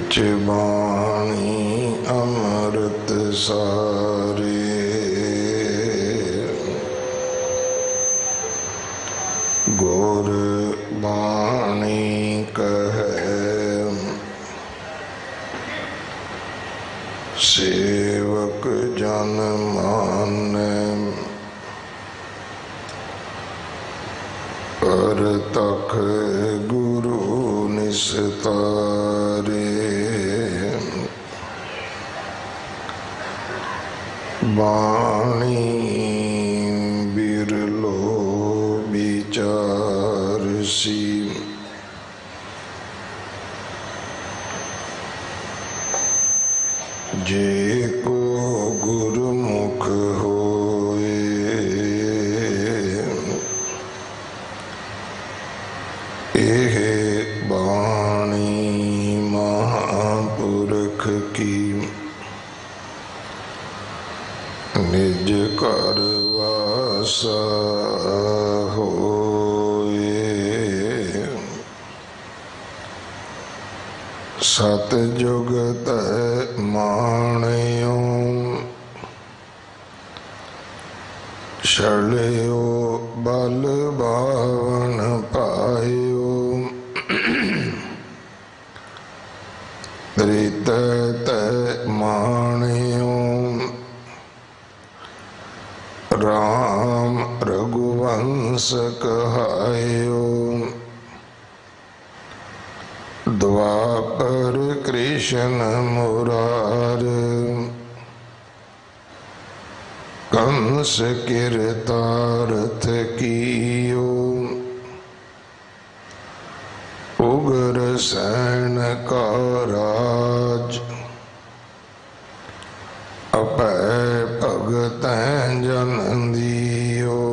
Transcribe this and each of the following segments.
विच बाणी अमृत सारे, गुर बाणी कहे सेवक जन माने, पर तख गुरु निस्तारे। बाणी बिरलो विचारसी, जे को गुरुमुख होए, एह बाणी महापुरख की, निज कर वासा होए। सतजुग तै माणियो, छलियो बल बावन पायो। त्रित तै माणियो, राम रघुवंश कहायो। द्वापर कृष्ण मुरार, कंस किरतार्थ कियो। उग्र सैन का राज, अपै भगतैं जन दियो।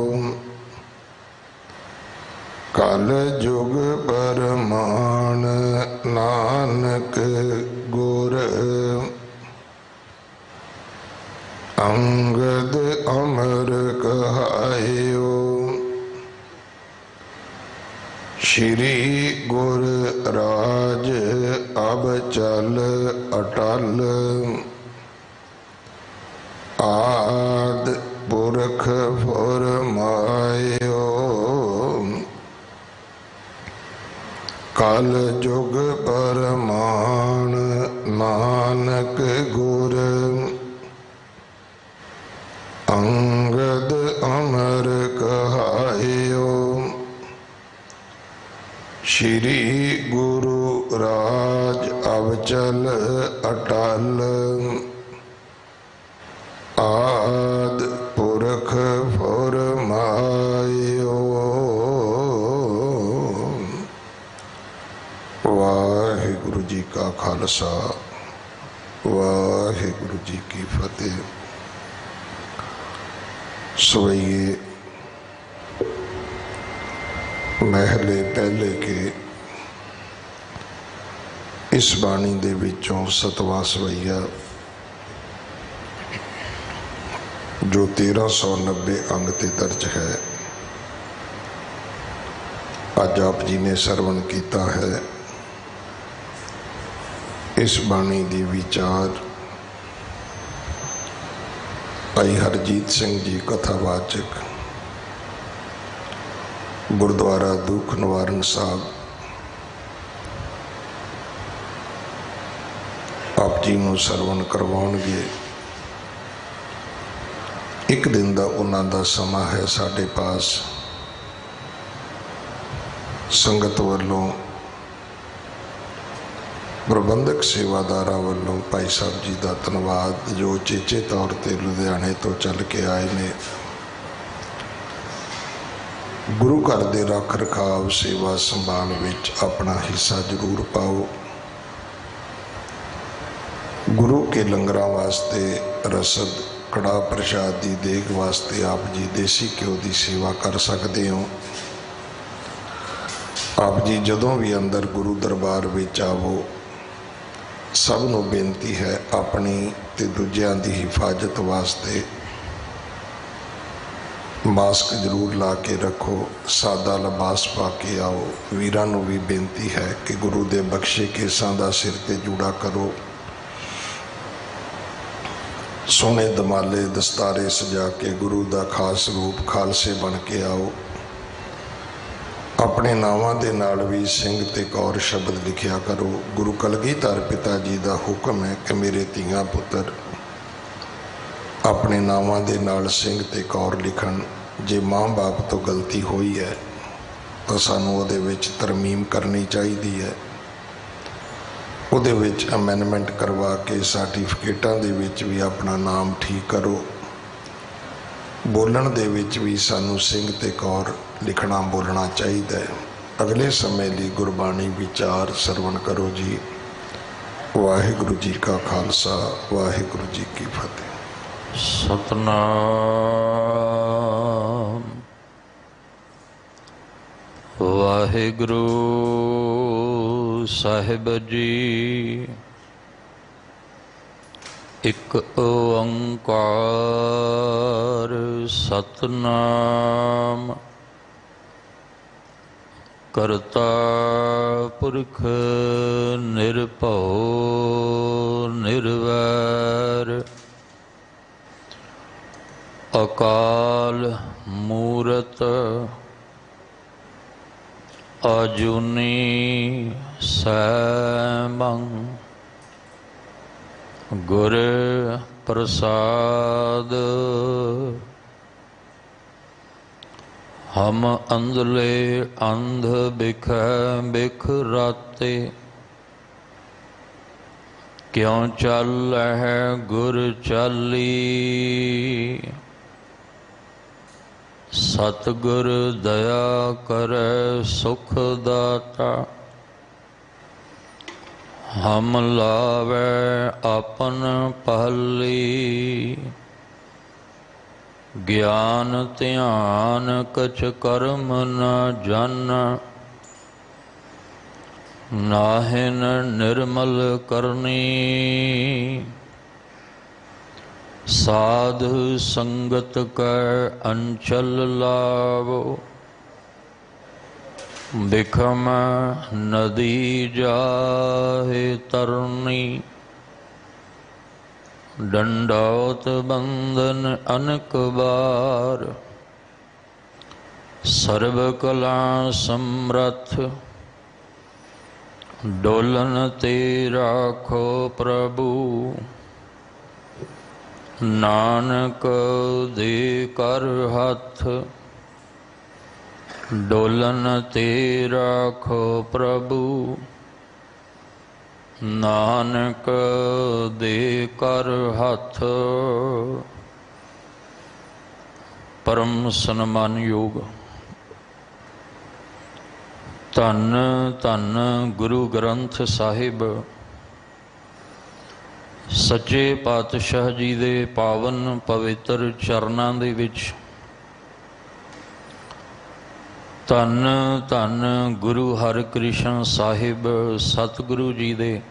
कल जुग परमाण, नानक गुर अंगद अमर कहायो। श्री गुर राज अब चल अटल, आद पुरख फुरमायो। कल जुग परमाण, नानक गुर अंगद अमर कहायो। श्री गुरु राज अब चल अटल, आद पुरख फुरमायो। वाहिगुरु जी का खालसा, वाहिगुरु जी की फतेह। सवैये महले पहले के इस बाणी दे विचों सतवां सवैया, जो 1390 अंग ते दर्ज है, अज आप जी ने सरवण किया है। इस बाणी दी विचार भाई हरजीत सिंह जी कथावाचक गुरुद्वारा दुख निवारण साहब आप जी नूं सरवण करवाउणगे। एक दिन का उन्हां दा समा है साडे पास। संगत वालों, प्रबंधक सेवादारा वालों भाई साहब जी का धन्यवाद, जो चेचे तौर पर लुधियाने तो चल के आए ने। गुरु घर के रख रखाव सेवा संभाल विच अपना हिस्सा जरूर पाओ। गुरु के लंगरां वास्ते रसद कड़ा प्रसाद की देग वास्ते आप जी देसी घ्यो की सेवा कर सकते हो। आप जी जदों भी अंदर गुरु दरबार विच आवो, सबनों बेनती है अपनी ते दूजियां दी हिफाजत वास्ते ਮਾਸਕ ਜ਼ਰੂਰ ਲਾ ਕੇ ਰੱਖੋ, ਸਾਦਾ ਲਿਬਾਸ ਪਾ ਕੇ ਆਓ। ਵੀਰਾਂ ਨੂੰ ਵੀ ਬੇਨਤੀ ਹੈ ਕਿ ਗੁਰੂ ਦੇ ਬਖਸ਼ੇ ਕੇਸਾਂ ਦਾ ਸਿਰ ਤੇ ਜੂੜਾ ਕਰੋ। ਸੋਹਣੇ ਦਮਾਲੇ ਦਸਤਾਰੇ ਸਜਾ ਕੇ ਗੁਰੂ ਦਾ ਖਾਸ ਰੂਪ ਖਾਲਸੇ ਬਣ ਕੇ ਆਓ। ਆਪਣੇ ਨਾਵਾਂ ਦੇ ਨਾਲ ਵੀ ਸਿੰਘ ਤੇ ਕੌਰ ਸ਼ਬਦ ਲਿਖਿਆ ਕਰੋ। ਗੁਰੂ ਕਲਗੀਧਰ ਪਿਤਾ ਜੀ ਦਾ ਹੁਕਮ ਹੈ ਕਿ ਮੇਰੇ ਧੀਆਂ ਪੁੱਤਰ ਆਪਣੇ ਨਾਵਾਂ ਦੇ ਨਾਲ ਸਿੰਘ ਤੇ ਕੌਰ ਲਿਖਣ। ਜੇ ਮਾਂ ਬਾਪ ਤੋਂ ਗਲਤੀ ਹੋਈ ਹੈ ਤਾਂ ਸਾਨੂੰ ਉਹਦੇ ਵਿੱਚ ਤਰਮੀਮ ਕਰਨੀ ਚਾਹੀਦੀ ਹੈ। ਉਹਦੇ ਵਿੱਚ ਅਮੈਂਡਮੈਂਟ ਕਰਵਾ ਕੇ ਸਰਟੀਫਿਕੇਟਾਂ ਦੇ ਵਿੱਚ ਵੀ ਆਪਣਾ ਨਾਮ ਠੀਕ ਕਰੋ। ਬੋਲਣ ਦੇ ਵਿੱਚ ਵੀ ਸਾਨੂੰ ਸਿੰਘ ਤੇ ਕੌਰ ਲਿਖਣਾ ਬੋਲਣਾ ਚਾਹੀਦਾ ਹੈ। ਅਗਲੇ ਸਮੇਂ ਲਈ ਗੁਰਬਾਣੀ ਵਿਚਾਰ ਸਰਵਣ ਕਰੋ ਜੀ। ਵਾਹਿਗੁਰੂ ਜੀ ਕਾ ਖਾਲਸਾ, ਵਾਹਿਗੁਰੂ ਜੀ ਕੀ ਫਤਿਹ। ਸਤਨਾਮ ਵਾਹਿਗੁਰੂ ਸਾਹਿਬ ਜੀ। ਇੱਕ ਓੰਕਾਰ ਸਤਨਾਮ ਕਰਤਾ ਪੁਰਖ ਨਿਰਭਉ ਨਿਰਵੈਰ ਅਕਾਲ ਮੂਰਤ ਅਜੂਨੀ ਸੈਭੰ ਗੁਰ ਪ੍ਰਸਾਦ। ਹਮ ਅੰਧਲੇ ਅੰਧ ਬਿਖੈ ਬਿਖ ਰਾਤੇ ਕਿਉ ਚੱਲਹਿ ਗੁਰ ਚਾਲੀ। ਸਤਿਗੁਰ ਦਇਆ ਕਰੈ ਸੁਖ ਦਾਤਾ ਹਮ ਲਾਵੈ ਆਪਨ ਪਹਲੀ। ਗਿਆਨ ਧਿਆਨ ਕਛ ਕਰਮ ਨ ਜਾਨਾ ਨਾਹਿਨ ਨਿਰਮਲ ਕਰਨੀ। ਸਾਧ ਸੰਗਤ ਕੈ ਅੰਚਲ ਲਾਵੋ ਬਿਖਮ ਨਦੀ ਜਾਹੇ ਤਰਨੀ। ਡੰਡੌਤ ਬੰਧਨ ਅਨਕ ਬਾਰ ਸਰਬ ਕਲਾ ਸਮਰੱਥ। ਡੋਲਨ ਤੇ ਰਾਖੋ ਪ੍ਰਭੂ ਨਾਨਕ ਦੇ ਕਰ ਹੱਥ। ਡੋਲਨ ਤੇ ਰਾਖੋ ਪ੍ਰਭੂ ਨਾਨਕ ਦੇ ਕਰ ਹੱਥ। ਪਰਮ ਸਨਮਾਨਯੋਗ ਧੰਨ ਧੰਨ ਗੁਰੂ ਗ੍ਰੰਥ ਸਾਹਿਬ ਸੱਚੇ ਪਾਤਸ਼ਾਹ ਜੀ ਦੇ ਪਾਵਨ ਪਵਿੱਤਰ ਚਰਨਾਂ ਦੇ ਵਿੱਚ ਧੰਨ ਧੰਨ ਗੁਰੂ ਹਰਿਕ੍ਰਿਸ਼ਨ ਸਾਹਿਬ ਸਤਿਗੁਰੂ ਜੀ ਦੇ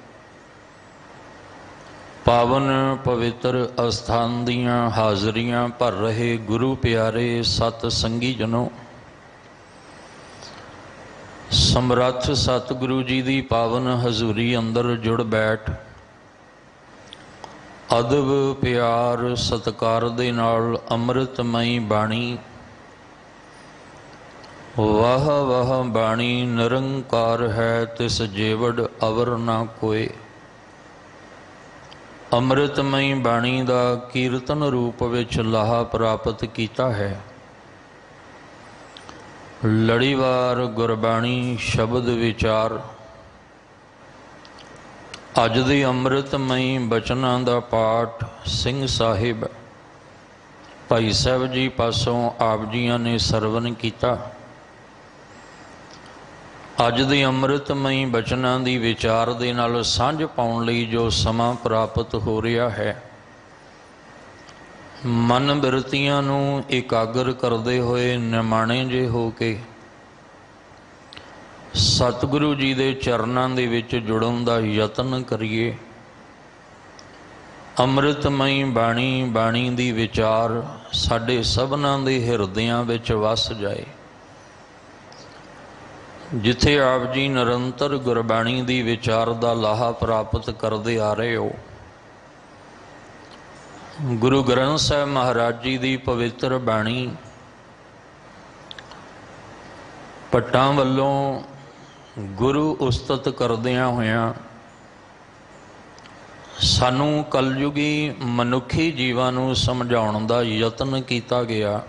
ਪਾਵਨ ਪਵਿੱਤਰ ਅਸਥਾਨ ਦੀਆਂ ਹਾਜ਼ਰੀਆਂ ਭਰ ਰਹੇ ਗੁਰੂ ਪਿਆਰੇ ਸਤ ਸੰਗੀ ਜਨੋ। ਸਮਰੱਥ ਸਤਿਗੁਰੂ ਜੀ ਦੀ ਪਾਵਨ ਹਜ਼ੂਰੀ ਅੰਦਰ ਜੁੜ ਬੈਠ ਅਦਬ ਪਿਆਰ ਸਤਿਕਾਰ ਦੇ ਨਾਲ ਅੰਮ੍ਰਿਤਮਈ ਬਾਣੀ ਵਾਹ ਵਾਹ ਬਾਣੀ ਨਿਰੰਕਾਰ ਹੈ ਤਿਸ ਜੇਵੜ ਅਵਰ ਨਾ ਕੋਏ। ਅੰਮ੍ਰਿਤਮਈ ਬਾਣੀ ਦਾ ਕੀਰਤਨ ਰੂਪ ਵਿੱਚ ਲਾਹਾ ਪ੍ਰਾਪਤ ਕੀਤਾ ਹੈ। ਲੜੀਵਾਰ ਗੁਰਬਾਣੀ ਸ਼ਬਦ ਵਿਚਾਰ ਅੱਜ ਦੀ ਅੰਮ੍ਰਿਤਮਈ ਬਚਨਾਂ ਦਾ ਪਾਠ ਸਿੰਘ ਸਾਹਿਬ ਭਾਈ ਸਾਹਿਬ ਜੀ ਪਾਸੋਂ ਆਪ ਜੀਆਂ ਨੇ ਸਰਵਨ ਕੀਤਾ। ਅੱਜ ਦੀ ਅੰਮ੍ਰਿਤਮਈ ਬਚਨਾਂ ਦੀ ਵਿਚਾਰ ਦੇ ਨਾਲ ਸਾਂਝ ਪਾਉਣ ਲਈ ਜੋ ਸਮਾਂ ਪ੍ਰਾਪਤ ਹੋ ਰਿਹਾ ਹੈ, ਮਨ ਬਿਰਤੀਆਂ ਨੂੰ ਇਕਾਗਰ ਕਰਦੇ ਹੋਏ ਨਿਮਾਣੇ ਜੇ ਹੋ ਕੇ ਸਤਿਗੁਰੂ ਜੀ ਦੇ ਚਰਨਾਂ ਦੇ ਵਿੱਚ ਜੁੜਨ ਦਾ ਯਤਨ ਕਰੀਏ। ਅੰਮ੍ਰਿਤਮਈ ਬਾਣੀ, ਬਾਣੀ ਦੀ ਵਿਚਾਰ ਸਾਡੇ ਸਭਨਾਂ ਦੇ ਹਿਰਦਿਆਂ ਵਿੱਚ ਵਸ ਜਾਏ। ਜਿੱਥੇ ਆਪ ਜੀ ਨਿਰੰਤਰ ਗੁਰਬਾਣੀ ਦੀ ਵਿਚਾਰ ਦਾ ਲਾਹਾ ਪ੍ਰਾਪਤ ਕਰਦੇ ਆ ਰਹੇ ਹੋ, ਗੁਰੂ ਗ੍ਰੰਥ ਸਾਹਿਬ ਮਹਾਰਾਜ ਜੀ ਦੀ ਪਵਿੱਤਰ ਬਾਣੀ ਪੱਟਾਂ ਵੱਲੋਂ ਗੁਰੂ ਉਸਤਤ ਕਰਦਿਆਂ ਹੋਇਆਂ ਸਾਨੂੰ ਕਲਯੁਗੀ ਮਨੁੱਖੀ ਜੀਵਾਂ ਨੂੰ ਸਮਝਾਉਣ ਦਾ ਯਤਨ ਕੀਤਾ ਗਿਆ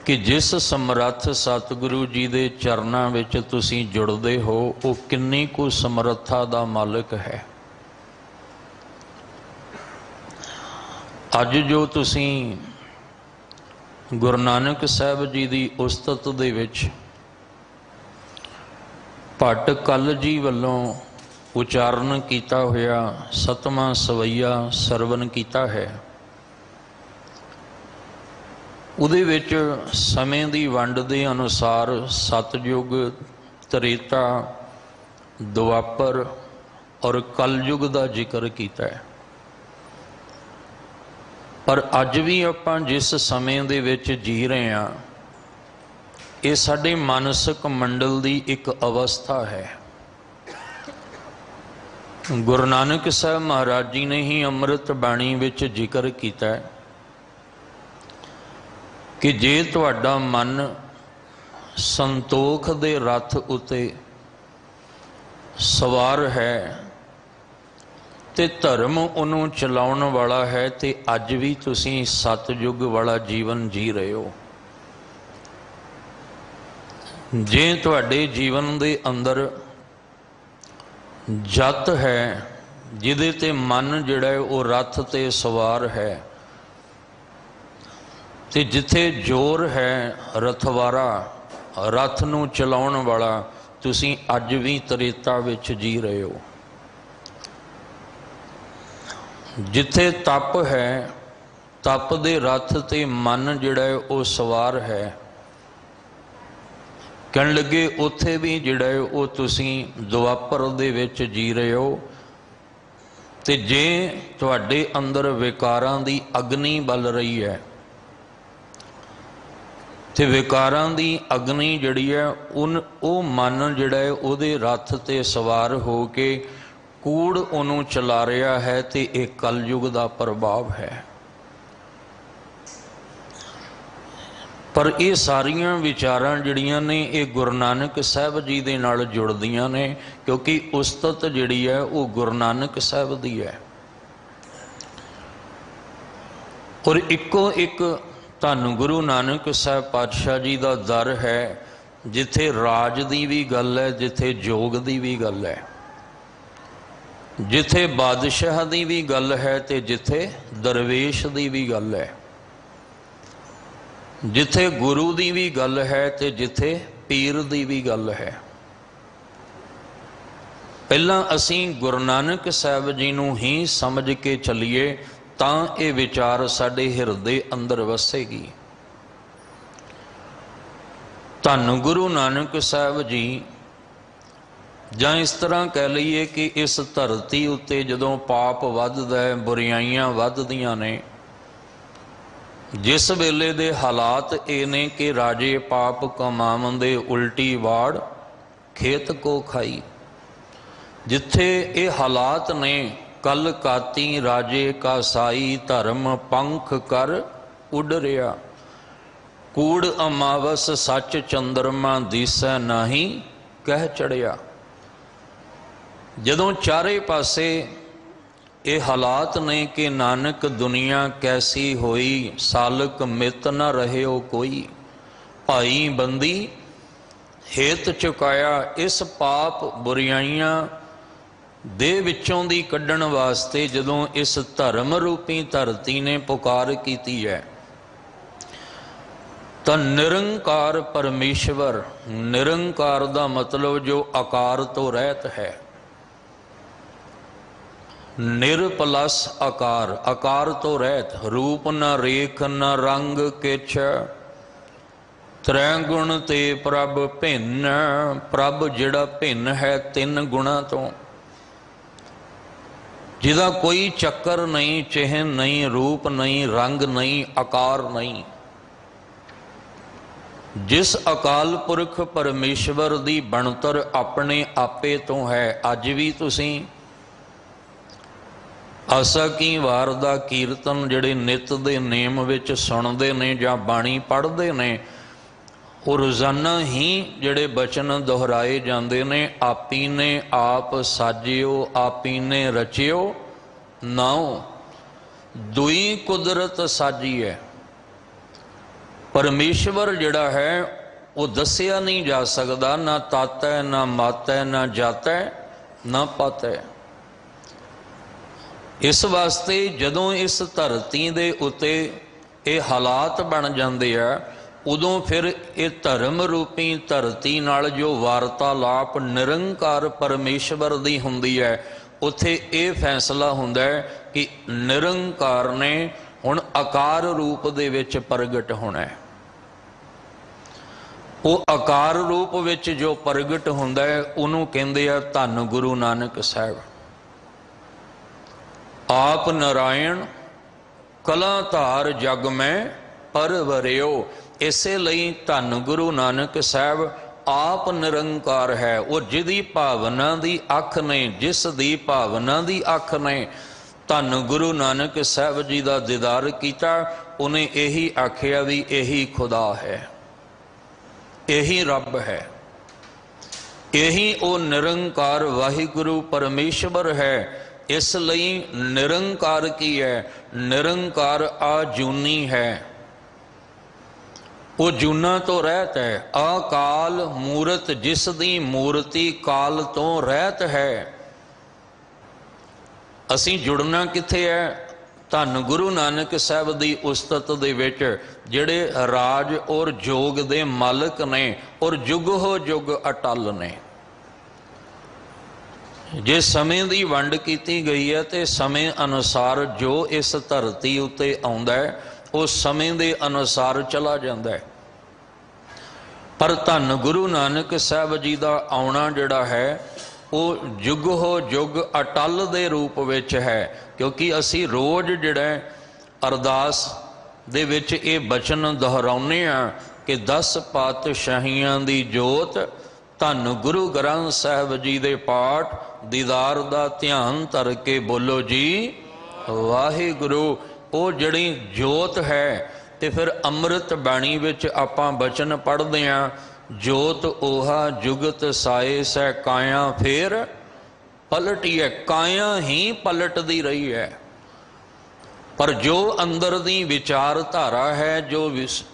ਕਿ ਜਿਸ ਸਮਰੱਥ ਸਤਿਗੁਰੂ ਜੀ ਦੇ ਚਰਨਾਂ ਵਿੱਚ ਤੁਸੀਂ ਜੁੜਦੇ ਹੋ, ਉਹ ਕਿੰਨੀ ਕੁ ਸਮਰੱਥਾ ਦਾ ਮਾਲਕ ਹੈ। ਅੱਜ ਜੋ ਤੁਸੀਂ ਗੁਰੂ ਨਾਨਕ ਸਾਹਿਬ ਜੀ ਦੀ ਉਸਤਤ ਦੇ ਵਿੱਚ ਭੱਟ ਕਲ ਜੀ ਵੱਲੋਂ ਉਚਾਰਨ ਕੀਤਾ ਹੋਇਆ ਸਤਵਾਂ ਸਵਈਆ ਸਰਵਨ ਕੀਤਾ ਹੈ, ਉਹਦੇ ਵਿੱਚ ਸਮੇਂ ਦੀ ਵੰਡ ਦੇ ਅਨੁਸਾਰ ਸਤਯੁਗ, ਤ੍ਰੇਤਾ, ਦੁਆਪਰ ਔਰ ਕਲਯੁਗ ਦਾ ਜ਼ਿਕਰ ਕੀਤਾ ਹੈ। ਪਰ ਅੱਜ ਵੀ ਆਪਾਂ ਜਿਸ ਸਮੇਂ ਦੇ ਵਿੱਚ ਜੀ ਰਹੇ ਹਾਂ, ਇਹ ਸਾਡੇ ਮਾਨਸਿਕ ਮੰਡਲ ਦੀ ਇੱਕ ਅਵਸਥਾ ਹੈ। ਗੁਰੂ ਨਾਨਕ ਸਾਹਿਬ ਮਹਾਰਾਜ ਜੀ ਨੇ ਹੀ ਅੰਮ੍ਰਿਤ ਬਾਣੀ ਵਿੱਚ ਜ਼ਿਕਰ ਕੀਤਾ ਹੈ ਕਿ ਜੇ ਤੁਹਾਡਾ ਮਨ ਸੰਤੋਖ ਦੇ ਰੱਥ ਉੱਤੇ ਸਵਾਰ ਹੈ ਤੇ ਧਰਮ ਉਹਨੂੰ ਚਲਾਉਣ ਵਾਲਾ ਹੈ, ਤੇ ਅੱਜ ਵੀ ਤੁਸੀਂ ਸਤਯੁਗ ਵਾਲਾ ਜੀਵਨ ਜੀ ਰਹੇ ਹੋ। ਜੇ ਤੁਹਾਡੇ ਜੀਵਨ ਦੇ ਅੰਦਰ ਜਤ ਹੈ, ਜਿਹਦੇ ਤੇ ਮਨ ਜਿਹੜਾ ਹੈ ਉਹ ਰੱਥ ਤੇ ਸਵਾਰ ਹੈ, ਤੇ ਜਿੱਥੇ ਜ਼ੋਰ ਹੈ ਰਥਵਾਰਾ, ਰੱਥ ਨੂੰ ਚਲਾਉਣ ਵਾਲਾ, ਤੁਸੀਂ ਅੱਜ ਵੀ ਤ੍ਰੇਤਾ ਵਿੱਚ ਜੀ ਰਹੇ ਹੋ। ਜਿੱਥੇ ਤਪ ਹੈ, ਤਪ ਦੇ ਰੱਥ ਤੇ ਮਨ ਜਿਹੜਾ ਹੈ ਉਹ ਸਵਾਰ ਹੈ, ਕਹਿਣ ਲੱਗੇ ਉੱਥੇ ਵੀ ਜਿਹੜਾ ਹੈ ਉਹ ਤੁਸੀਂ ਦੁਆਪਰ ਦੇ ਵਿੱਚ ਜੀ ਰਹੇ ਹੋ। ਤੇ ਜੇ ਤੁਹਾਡੇ ਅੰਦਰ ਵਿਕਾਰਾਂ ਦੀ ਅਗਨੀ ਬਲ ਰਹੀ ਹੈ, ਤੇ ਵਿਕਾਰਾਂ ਦੀ ਅਗਨੀ ਜਿਹੜੀ ਹੈ ਉਹ ਮਨ ਜਿਹੜਾ ਹੈ ਉਹਦੇ ਰੱਥ ਤੇ ਸਵਾਰ ਹੋ ਕੇ ਕੂੜ ਉਹਨੂੰ ਚਲਾ ਰਿਹਾ ਹੈ, ਤੇ ਇਹ ਕਲਯੁਗ ਦਾ ਪ੍ਰਭਾਵ ਹੈ। ਪਰ ਇਹ ਸਾਰੀਆਂ ਵਿਚਾਰਾਂ ਜਿਹੜੀਆਂ ਨੇ ਇਹ ਗੁਰੂ ਨਾਨਕ ਸਾਹਿਬ ਜੀ ਦੇ ਨਾਲ ਜੁੜਦੀਆਂ ਨੇ, ਕਿਉਂਕਿ ਉਸਤਤ ਜਿਹੜੀ ਹੈ ਉਹ ਗੁਰੂ ਨਾਨਕ ਸਾਹਿਬ ਦੀ ਹੈ। ਔਰ ਇੱਕੋ ਇੱਕ ਧੰਨ ਗੁਰੂ ਨਾਨਕ ਸਾਹਿਬ ਪਾਤਸ਼ਾਹ ਜੀ ਦਾ ਦਰ ਹੈ, ਜਿੱਥੇ ਰਾਜ ਦੀ ਵੀ ਗੱਲ ਹੈ, ਜਿੱਥੇ ਜੋਗ ਦੀ ਵੀ ਗੱਲ ਹੈ, ਜਿੱਥੇ ਬਾਦਸ਼ਾਹ ਦੀ ਵੀ ਗੱਲ ਹੈ, ਤੇ ਜਿੱਥੇ ਦਰਵੇਸ਼ ਦੀ ਵੀ ਗੱਲ ਹੈ, ਜਿੱਥੇ ਗੁਰੂ ਦੀ ਵੀ ਗੱਲ ਹੈ, ਤੇ ਜਿੱਥੇ ਪੀਰ ਦੀ ਵੀ ਗੱਲ ਹੈ। ਪਹਿਲਾਂ ਅਸੀਂ ਗੁਰੂ ਨਾਨਕ ਸਾਹਿਬ ਜੀ ਨੂੰ ਹੀ ਸਮਝ ਕੇ ਚੱਲੀਏ, ਤਾਂ ਇਹ ਵਿਚਾਰ ਸਾਡੇ ਹਿਰਦੇ ਅੰਦਰ ਵਸੇਗੀ। ਧੰਨ ਗੁਰੂ ਨਾਨਕ ਸਾਹਿਬ ਜੀ, ਜਾਂ ਇਸ ਤਰ੍ਹਾਂ ਕਹਿ ਲਈਏ ਕਿ ਇਸ ਧਰਤੀ ਉੱਤੇ ਜਦੋਂ ਪਾਪ ਵੱਧਦਾ ਹੈ, ਬੁਰਾਈਆਂ ਵੱਧਦੀਆਂ ਨੇ, ਜਿਸ ਵੇਲੇ ਦੇ ਹਾਲਾਤ ਇਹ ਨੇ ਕਿ ਰਾਜੇ ਪਾਪ ਕਮਾਵੰਦੇ ਉਲਟੀ ਵਾੜ ਖੇਤ ਕੋ ਖਾਈ, ਜਿੱਥੇ ਇਹ ਹਾਲਾਤ ਨੇ, ਕਲ ਕਾਤੀ ਰਾਜੇ ਕਾ ਸਾਈ, ਧਰਮ ਪੰਖ ਕਰ ਉੱਡ ਰਿਹਾ, ਕੂੜ ਅਮਾਵਸ ਸੱਚ ਚੰਦਰਮਾ ਦੀਸੈ ਨਾਹੀ ਕਹਿ ਚੜਿਆ। ਜਦੋਂ ਚਾਰੇ ਪਾਸੇ ਇਹ ਹਾਲਾਤ ਨੇ ਕਿ ਨਾਨਕ ਦੁਨੀਆ ਕੈਸੀ ਹੋਈ, ਸਾਲਕ ਮਿਤ ਨ ਰਹਿਓ ਕੋਈ, ਭਾਈ ਬੰਦੀ ਹੇਤ ਚੁਕਾਇਆ, ਇਸ ਪਾਪ ਬੁਰਾਈਆਂ ਦੇ ਵਿੱਚੋਂ ਦੀ ਕੱਢਣ ਵਾਸਤੇ ਜਦੋਂ ਇਸ ਧਰਮ ਰੂਪੀ ਧਰਤੀ ਨੇ ਪੁਕਾਰ ਕੀਤੀ ਹੈ, ਤਾਂ ਨਿਰੰਕਾਰ ਪਰਮੇਸ਼ਵਰ, ਨਿਰੰਕਾਰ ਦਾ ਮਤਲਬ ਜੋ ਆਕਾਰ ਤੋਂ ਰਹਿਤ ਹੈ, ਨਿਰ ਪਲਸ ਆਕਾਰ, ਆਕਾਰ ਤੋਂ ਰਹਿਤ, ਰੂਪ ਨ ਰੇਖ ਨ ਰੰਗ ਕਿਛ, ਤ੍ਰੈ ਗੁਣ ਤੇ ਪ੍ਰਭ ਭਿੰਨ, ਪ੍ਰਭ ਜਿਹੜਾ ਭਿੰਨ ਹੈ ਤਿੰਨ ਗੁਣਾਂ ਤੋਂ। जिहदा कोई चक्कर नहीं, चिन्ह नहीं, रूप नहीं, रंग नहीं, आकार नहीं। जिस अकाल पुरख परमेश्वर दी बनतर अपने आपे तो है। अज भी तुसीं आसा की वार दा कीर्तन जिहड़े नित दे नेम विच सुणदे ने जां बाणी पढ़दे ने, ਉਹ रोज़ाना ही ਜਿਹੜੇ बचन दोहराए जाते ने, आपी ने आप साजियो, आपी ने रचियो नाओ, दुई कुदरत साजी है। परमेश्वर जिहड़ा है वो दसिया नहीं जा सकता, ना ताता है, ना माता है, ना जाता है, ना पाता है। इस वास्ते जदों इस धरती दे उत्ते ये हालात बन जाते हैं, उदों फिर ये धर्म रूपी धरती नाल जो वार्तालाप निरंकार परमेश्वर दी हुंदी है, उत्थे ये फैसला हुंदा है कि निरंकार ने हुण आकार रूप दे विच प्रगट होना है। वो आकार रूप विच जो प्रगट हुंदा है उहनूं कहंदे आ धन गुरु नानक साहिब। आप नारायण कला धार जग में परवरियो, इसे लई धन गुरु नानक साहब आप निरंकार है। वो जिहदी भावना दी अख ने, जिस दी भावना दी अख ने धन गुरु नानक साहब जी का दीदार किया, उन्हें यही आखिया भी यही खुदा है, यही रब है, यही वो निरंकार वाहिगुरु परमेश्वर है। इसलिए निरंकार की है, निरंकार आजूनी है, वो जूना तो रहत है। अकाल मूरत, जिस दी मूर्ति काल तो रहत है। असी जुड़ना किथे है? धन गुरु नानक साहब दी उस्तत दे विच, जिहड़े राज और जोग दे मालक ने और जुग हो जुग अटल ने। जे समय दी वंड कीती गई है तो समय अनुसार जो इस धरती उत्ते आउंदा है उस समय के अनुसार चला जाता है। पर धन गुरु नानक साहब जी का आउना जिहड़ा है वो जुग हो जुग अटल दे रूप विच है। क्योंकि असी रोज़ जिहड़ा अरदास दे विच ये बचन दोहराउने आ कि 10 पातशाहियां दी जोत, धन गुरु ग्रंथ साहब जी दे पाठ, दीदार दा ध्यान धर के बोलो जी वाहिगुरु। वो जिहड़ी जोत है तो फिर अमृत बाणी विच आपां बचन पढ़दे हां, जोत ओहा जुगत साए सै काया फिर पलटी है। काया ही पलटदी रही है, पर जो अंदर दी विचारधारा है, जो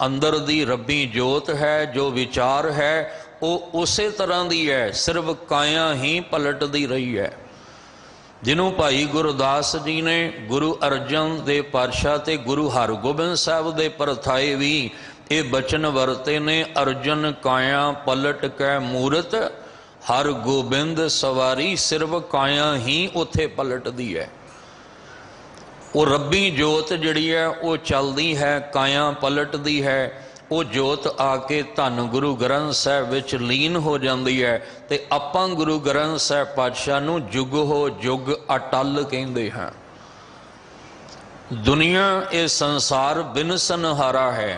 अंदर दी रब्बी जोत है, जो विचार है, वो उसे तरह दी है, सिर्फ काया ही पलटदी रही है। जिन्हों भाई गुरदास जी ने गुरु अर्जन देव पातशाह ते गुरु हरगोबिंद साहब दे परथाए भी ये बचन वरते ने, अर्जन काया पलट कै मूरत, हर गोबिंद सवारी। सिर्फ काया ही उथे पलटदी है। वो रब्बी जोत जिहड़ी है वो चलदी है, काया पलटदी है। वो जोत आके धन गुरु ग्रंथ साहब विच लीन हो जाती है। तो आपां गुरु ग्रंथ साहब पातशाह नूं जुग हो जुग अटल कहंदे हां। दुनिया ये संसार बिनसनहारा है,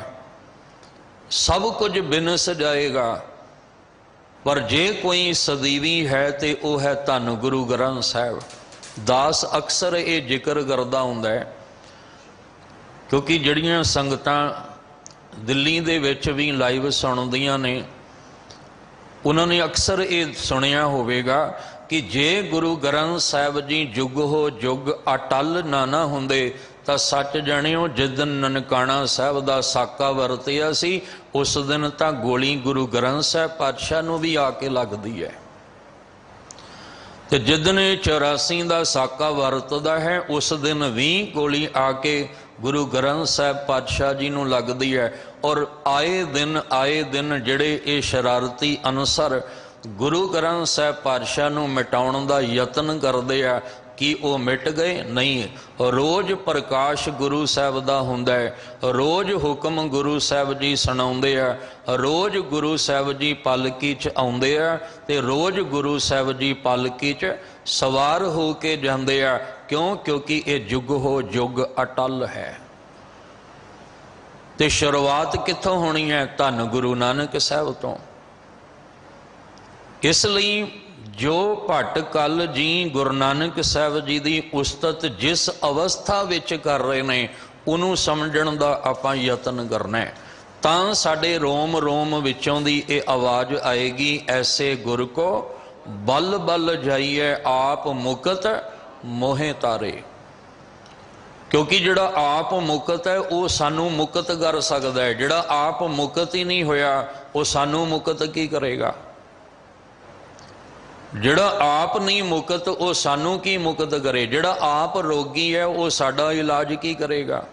सब कुछ बिनस जाएगा, पर जे कोई सदीवी है तो वह है धन गुरु ग्रंथ साहब। दास अक्सर ये जिक्र करता हुंदा है, क्योंकि जड़ियां संगतां दिल्ली दे विच भी लाइव सुणदियां ने, उन्होंने अक्सर ये सुनिया होवेगा कि जे गुरु ग्रंथ साहब जी जुग हो जुग अटल ना हुंदे तां सच जाणिओ जिस दिन ननकाणा साहब दा साका वरतिया सी उस दिन तां गोली गुरु ग्रंथ साहब पातशाह नूं भी आके लगदी है। ते जिस दिन 84 दा साका वरतदा है उस दिन भी गोली आके गुरु ग्रंथ साहब पातशाह जी नूं लगदी है। और आए दिन जिहड़े ये शरारती अनसर गुरु ग्रंथ साहब पातशाह नूं मिटाउण दा यतन करदे आ कि वो मिट गए नहीं। रोज़ प्रकाश गुरु साहब दा हुंदा है, रोज़ हुक्म गुरु साहब जी सुणाउंदे आ, रोज़ गुरु साहब जी पालकी च आउंदे आ ते रोज़ गुरु साहब जी पालकी च सवार हो के जांदे आ। क्यों? क्योंकि ये जुग हो जुग अटल है। ते शुरुआत कित्थों होनी है? धन गुरु नानक साहब तो। इसलिए जो भट्ट कल जी गुरु नानक साहब जी की उस्तत जिस अवस्था विच कर रहे हैं उन्होंने समझण दा आपां यतन करना है, तां साडे रोम रोम विचों दी ये आवाज़ आएगी, ऐसे गुर को बल बल जाइए आप मुकत मोहे तारे। क्योंकि जिहड़ा आप मुकत है वो सानू मुकत कर सकता है, जिहड़ा आप मुकत ही नहीं होया वो सानू मुकत की करेगा? जिहड़ा आप नहीं मुकत वो सानू की मुकत करे? जिहड़ा आप रोगी है वो साडा इलाज की करेगा?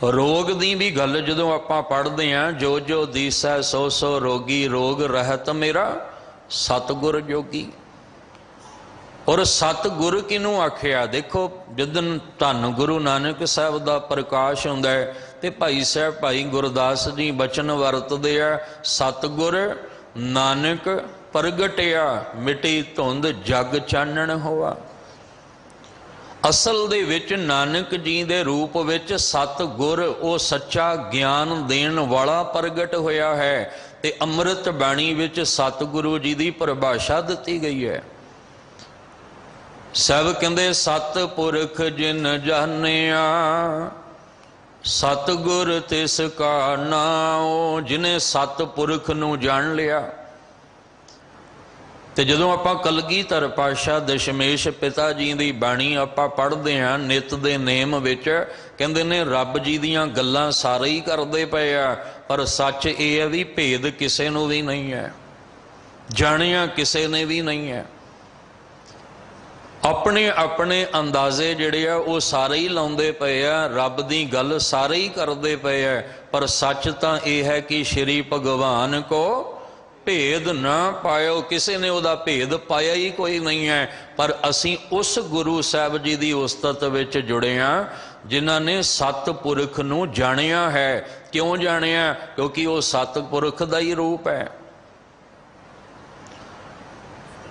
रोग दी भी गल जदों आपां पढ़दे हैं, जो जो दीसै सो सो रोगी, रोग रहत मेरा सतगुर जोगी। और सतगुर किनू आखिया? देखो जिदन धन गुरु नानक साहब का प्रकाश हुंदा है ते भाई साहब भाई गुरदास जी बचन वरतदे आ, सतगुर नानक प्रगटिया मिटी धुंध जग चानण होआ। असल दे विच नानक जी दे रूप विच सतगुर वो सच्चा ज्ञान देण वाला प्रगट होया है। ते अमृत बाणी विच सतगुरु जी की परिभाषा दी गई है। सब कहंदे सतपुरख जिन जानिया, सतगुर तिस का नाओ। जिन्हें सतपुरख नूं जान लिया। तो जदों आपां कलगीधर पातशाह दशमेश पिता जी की बाणी आपां पढ़ते हैं नित दे नेम विच, कहंदे ने रब जी दीयां गल्लां सारे ही करदे पए आ, पर सच ये है भी भेद किसे नूं भी नहीं है, जानिया किसे ने भी नहीं है। अपने अपने अंदाजे जिहड़े आ वो सारे ही लाउंदे पए आ, रब दी गल सारे ही करदे पए आ, पर सच तां यह है कि श्री भगवान को भेद ना पायो। किसी ने उहदा भेद पाया ही कोई नहीं है। पर असी उस गुरु साहब जी की उस्तत विच जुड़े हाँ जिन्हां ने सतपुरख नूं जाणिया है। क्यों जाणिया? क्योंकि वो सतपुरख का ही रूप है।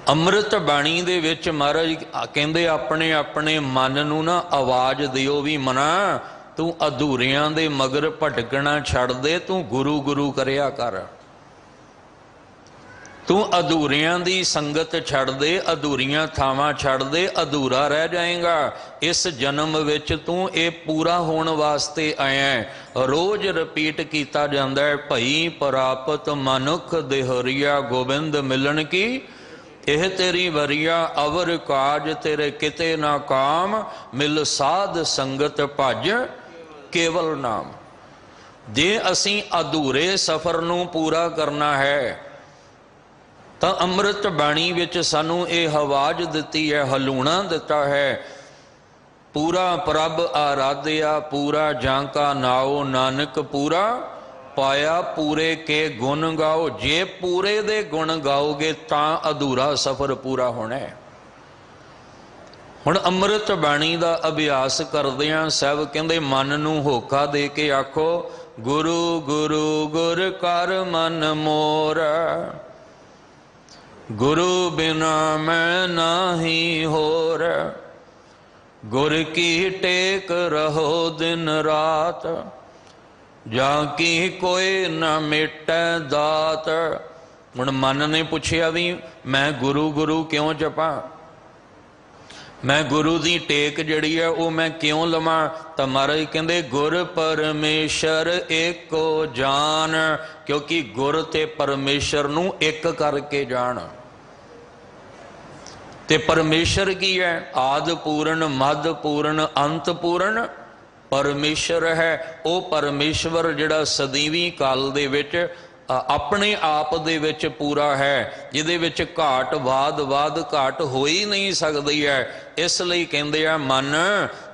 अमृत बाणी दे विच महाराज कहंदे अपने अपने मन नूं ना आवाज़ दिओ भी मना, तू अधूरियां दे मगर भटकना छड़ दे, तू गुरु गुरु करिया कर। तू अधूरियां दी संगत छड़ दे, अधूरियां थावां छड़ दे, अधूरा रह जाएगा। इस जन्म विच तू ये पूरा होने वास्ते आया है। रोज रिपीट किया जाता है, भई प्राप्त मनुख देहरिया गोबिंद मिलन की, यह तेरी वरिया अवर काज तेरे किते ना काम, मिल साध संगत भज केवल नाम। जे असी अधूरे सफर नूं पूरा करना है तो अमृत बाणी विच सानू ये आवाज़ दिती है, हलूणा दिता है, पूरा प्रभ आराध्या पूरा जांका नाओ, नानक पूरा पाया पूरे के गुण गाओ। जे पूरे दे गुण गाओगे तां अधूरा सफर पूरा होना है। हुण अमृत बाणी का अभ्यास करदियां साहब कहंदे मन नूं होका दे के आखो, गुरु गुरु गुर कर मन मोर, गुरु बिना मैं नाही होर, गुर की टेक रहो दिन रात, जाकी कोई न मिटे दात। हुण मन ने पूछया भी मैं गुरु गुरु क्यों जपा, मैं गुरु की टेक जड़ी है वो मैं क्यों लवां? तो महाराज कहंदे गुर परमेश्वर एको जान, क्योंकि गुर ते परमेश्वर नूं एक करके जान। ते परमेश्वर की है? आद पूर्ण मध पूर्ण अंत पूर्ण परमेश्वर है। वो परमेश्वर जिहड़ा सदीवी काल दे विच अपने आप दे विच पूरा है, जिहदे विच घाट वाद वाद घाट हो ही नहीं सकती है। इसलिए कहंदे आ मन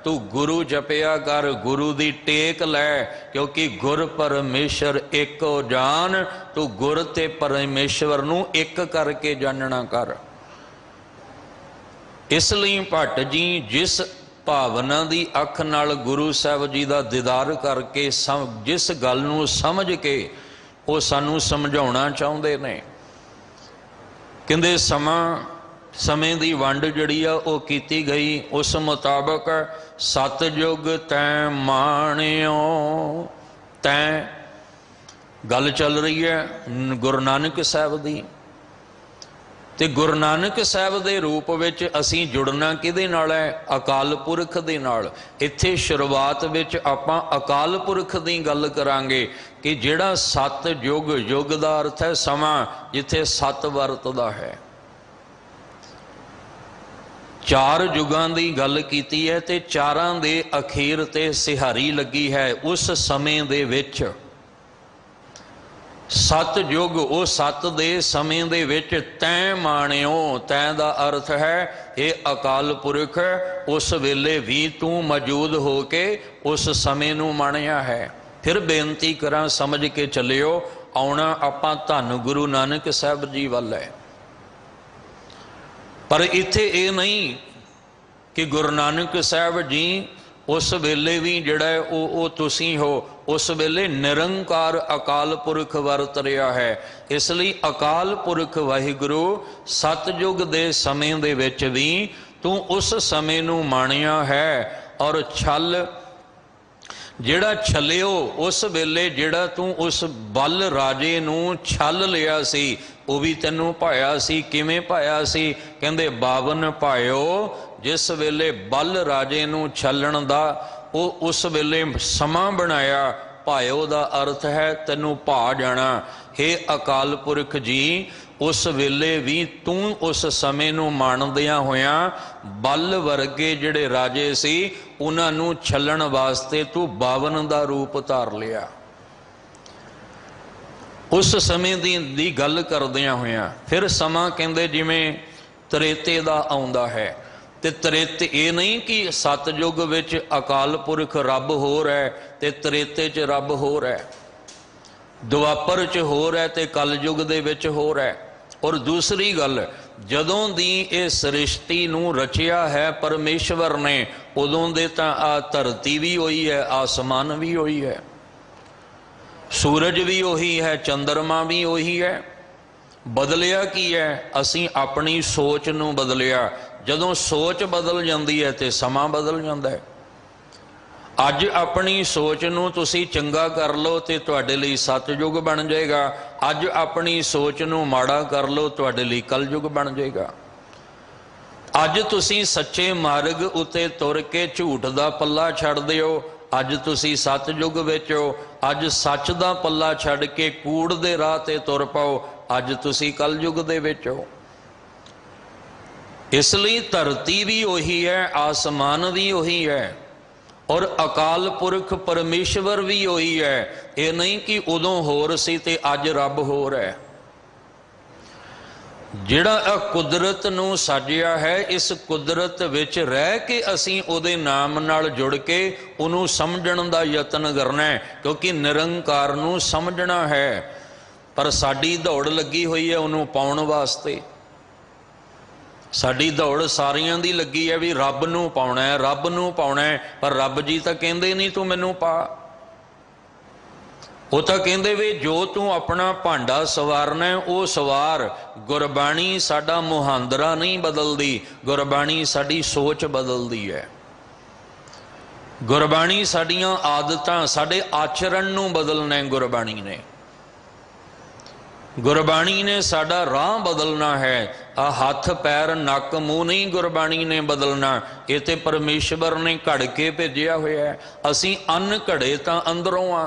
तू गुरु जपिया कर, गुरु दी टेक लै, क्योंकि गुर परमेश्वर एको जान, तू गुर ते परमेश्वर नूं एक करके जानना कर। इसलिए भट्ट जी जिस भावना की अख नाल गुरु साहब जी का दीदार करके जिस गल नूं समझ के वो सानू समझाउणा चाहुंदे ने, कहंदे समा समय की वंड जिहड़ी आ वो कीती गई। उस मुताबक सतयुग तैं माणियो, तैं गल चल रही है गुरु नानक साहब दी। ते गुरु नानक साहब दे रूप विच असीं जुड़ना किहदे नाल है? अकाल पुरख दे नाल। इत्थे शुरुआत विच आपां अकाल पुरख दी गल करांगे कि जिहड़ा सत युग, युग दा अर्थ है समा, जिथे सत वरतदा है। चार युगां दी गल कीती है ते चारां दे अखीर ते सिहारी लगी है। उस समय दे विच सत युग, वो सत दे समय दे विच तैं माणियो, तैं दा अर्थ है ये अकाल पुरख उस वेले भी तू मौजूद हो के उस समय नू माणिया है। फिर बेनती करा समझ के चलियो, आउणा आपां धन गुरु नानक साहब जी वल है। पर इत्थे ये नहीं कि गुरु नानक साहब जी उस वेले भी जिहड़ा वो तुसीं हो, उस वेले निरंकार अकाल पुरख वरत रहा है। इसलिए अकाल पुरख वाहिगुरु सतयुग दे समय दे विच भी तू उस समय नू माणिया है। और छल जिहड़ा छलियो उस वेले, जिहड़ा तू उस बल राजे नू छल लिया सी, वो भी तैनू पाया सी। किवें पाया सी? कहंदे 52 पायो जिस वेले बल राजे नू छलण दा वो उस वेले समा बनाया। भायो दा अर्थ है तैनू भा जाना। हे अकाल पुरख जी, उस वेले भी तू उस समय नू माणदियां होया बल वर्गे जिहड़े राजे सी उन्हां नू छलण वास्ते तू 52 दा रूप धार लिया। उस समय दी गल करदियां होया फिर समा कहंदे जिवें त्रेते दा आउंदा है। ते त्रेते ये नहीं कि सतयुग विच अकाल पुरख रब हो रहा है ते त्रेते च रब हो रहा है, दुआपर च हो रहा है ते कलयुग दे विच हो रहा है। और दूसरी गल, जदों दी ये सृष्टि नूं रचिया है परमेश्वर ने, उदों दे तां आ धरती भी होई है, आसमान भी होई है, सूरज भी वही है, चंद्रमा भी वही है। बदलिया की है? असीं अपनी सोच नूं बदलिया। जदों सोच बदल जाती है तो समा बदल जाता है। अज अपनी सोच नूं तुसीं चंगा कर लो तो तुहाडे लई सतयुग बन जाएगा। अज अपनी सोच नूं माड़ा कर लो तुहाडे लई कलयुग बन जाएगा। अज तुसीं सच्चे मार्ग उत्ते तुर के झूठ दा पल्ला छड्ड दिओ, अज तुसीं सतयुग विच हो। अज सच दा पल्ला छड्ड के कूड़ दे राह ते तुर पाओ, अज तुसीं कलयुग दे विच हो। इसलिए धरती भी वही है, आसमान भी वही है और अकाल पुरख परमेश्वर भी वही है। ये नहीं कि उदों होर सी ते अज रब होर है। जिहड़ा कुदरत नूं साजिया है, इस कुदरत विच रह के असीं उहदे नाम नाल जुड़ के उहनूं समझण दा यतन करना है, क्योंकि निरंकार नूं समझना है। पर साडी दौड़ लगी हुई है उहनूं पाउण वास्ते। साडी दौड़ सारियां दी लगी है भी रब नूं पाउणा है, रब नूं पाउणा है। पर रब जी तां कहंदे नहीं तू मैनूं पा, वो तो कहते वे जो तू अपना भांडा सवारना है वो सवार। गुरबाणी साडा मुहांदरा नहीं बदलती, गुरबाणी साडी सोच बदलती है। गुरबाणी साडियां आदतां साडे आचरण नूं बदलना है। गुरबाणी ने साडा राह बदलना है। आ हथ पैर नक मूँह नहीं गुरबाणी ने बदलना, ये तो परमेश्वर ने घड़ के भेजिया होया है। असीं अन्न घड़े तां अंदरों आ।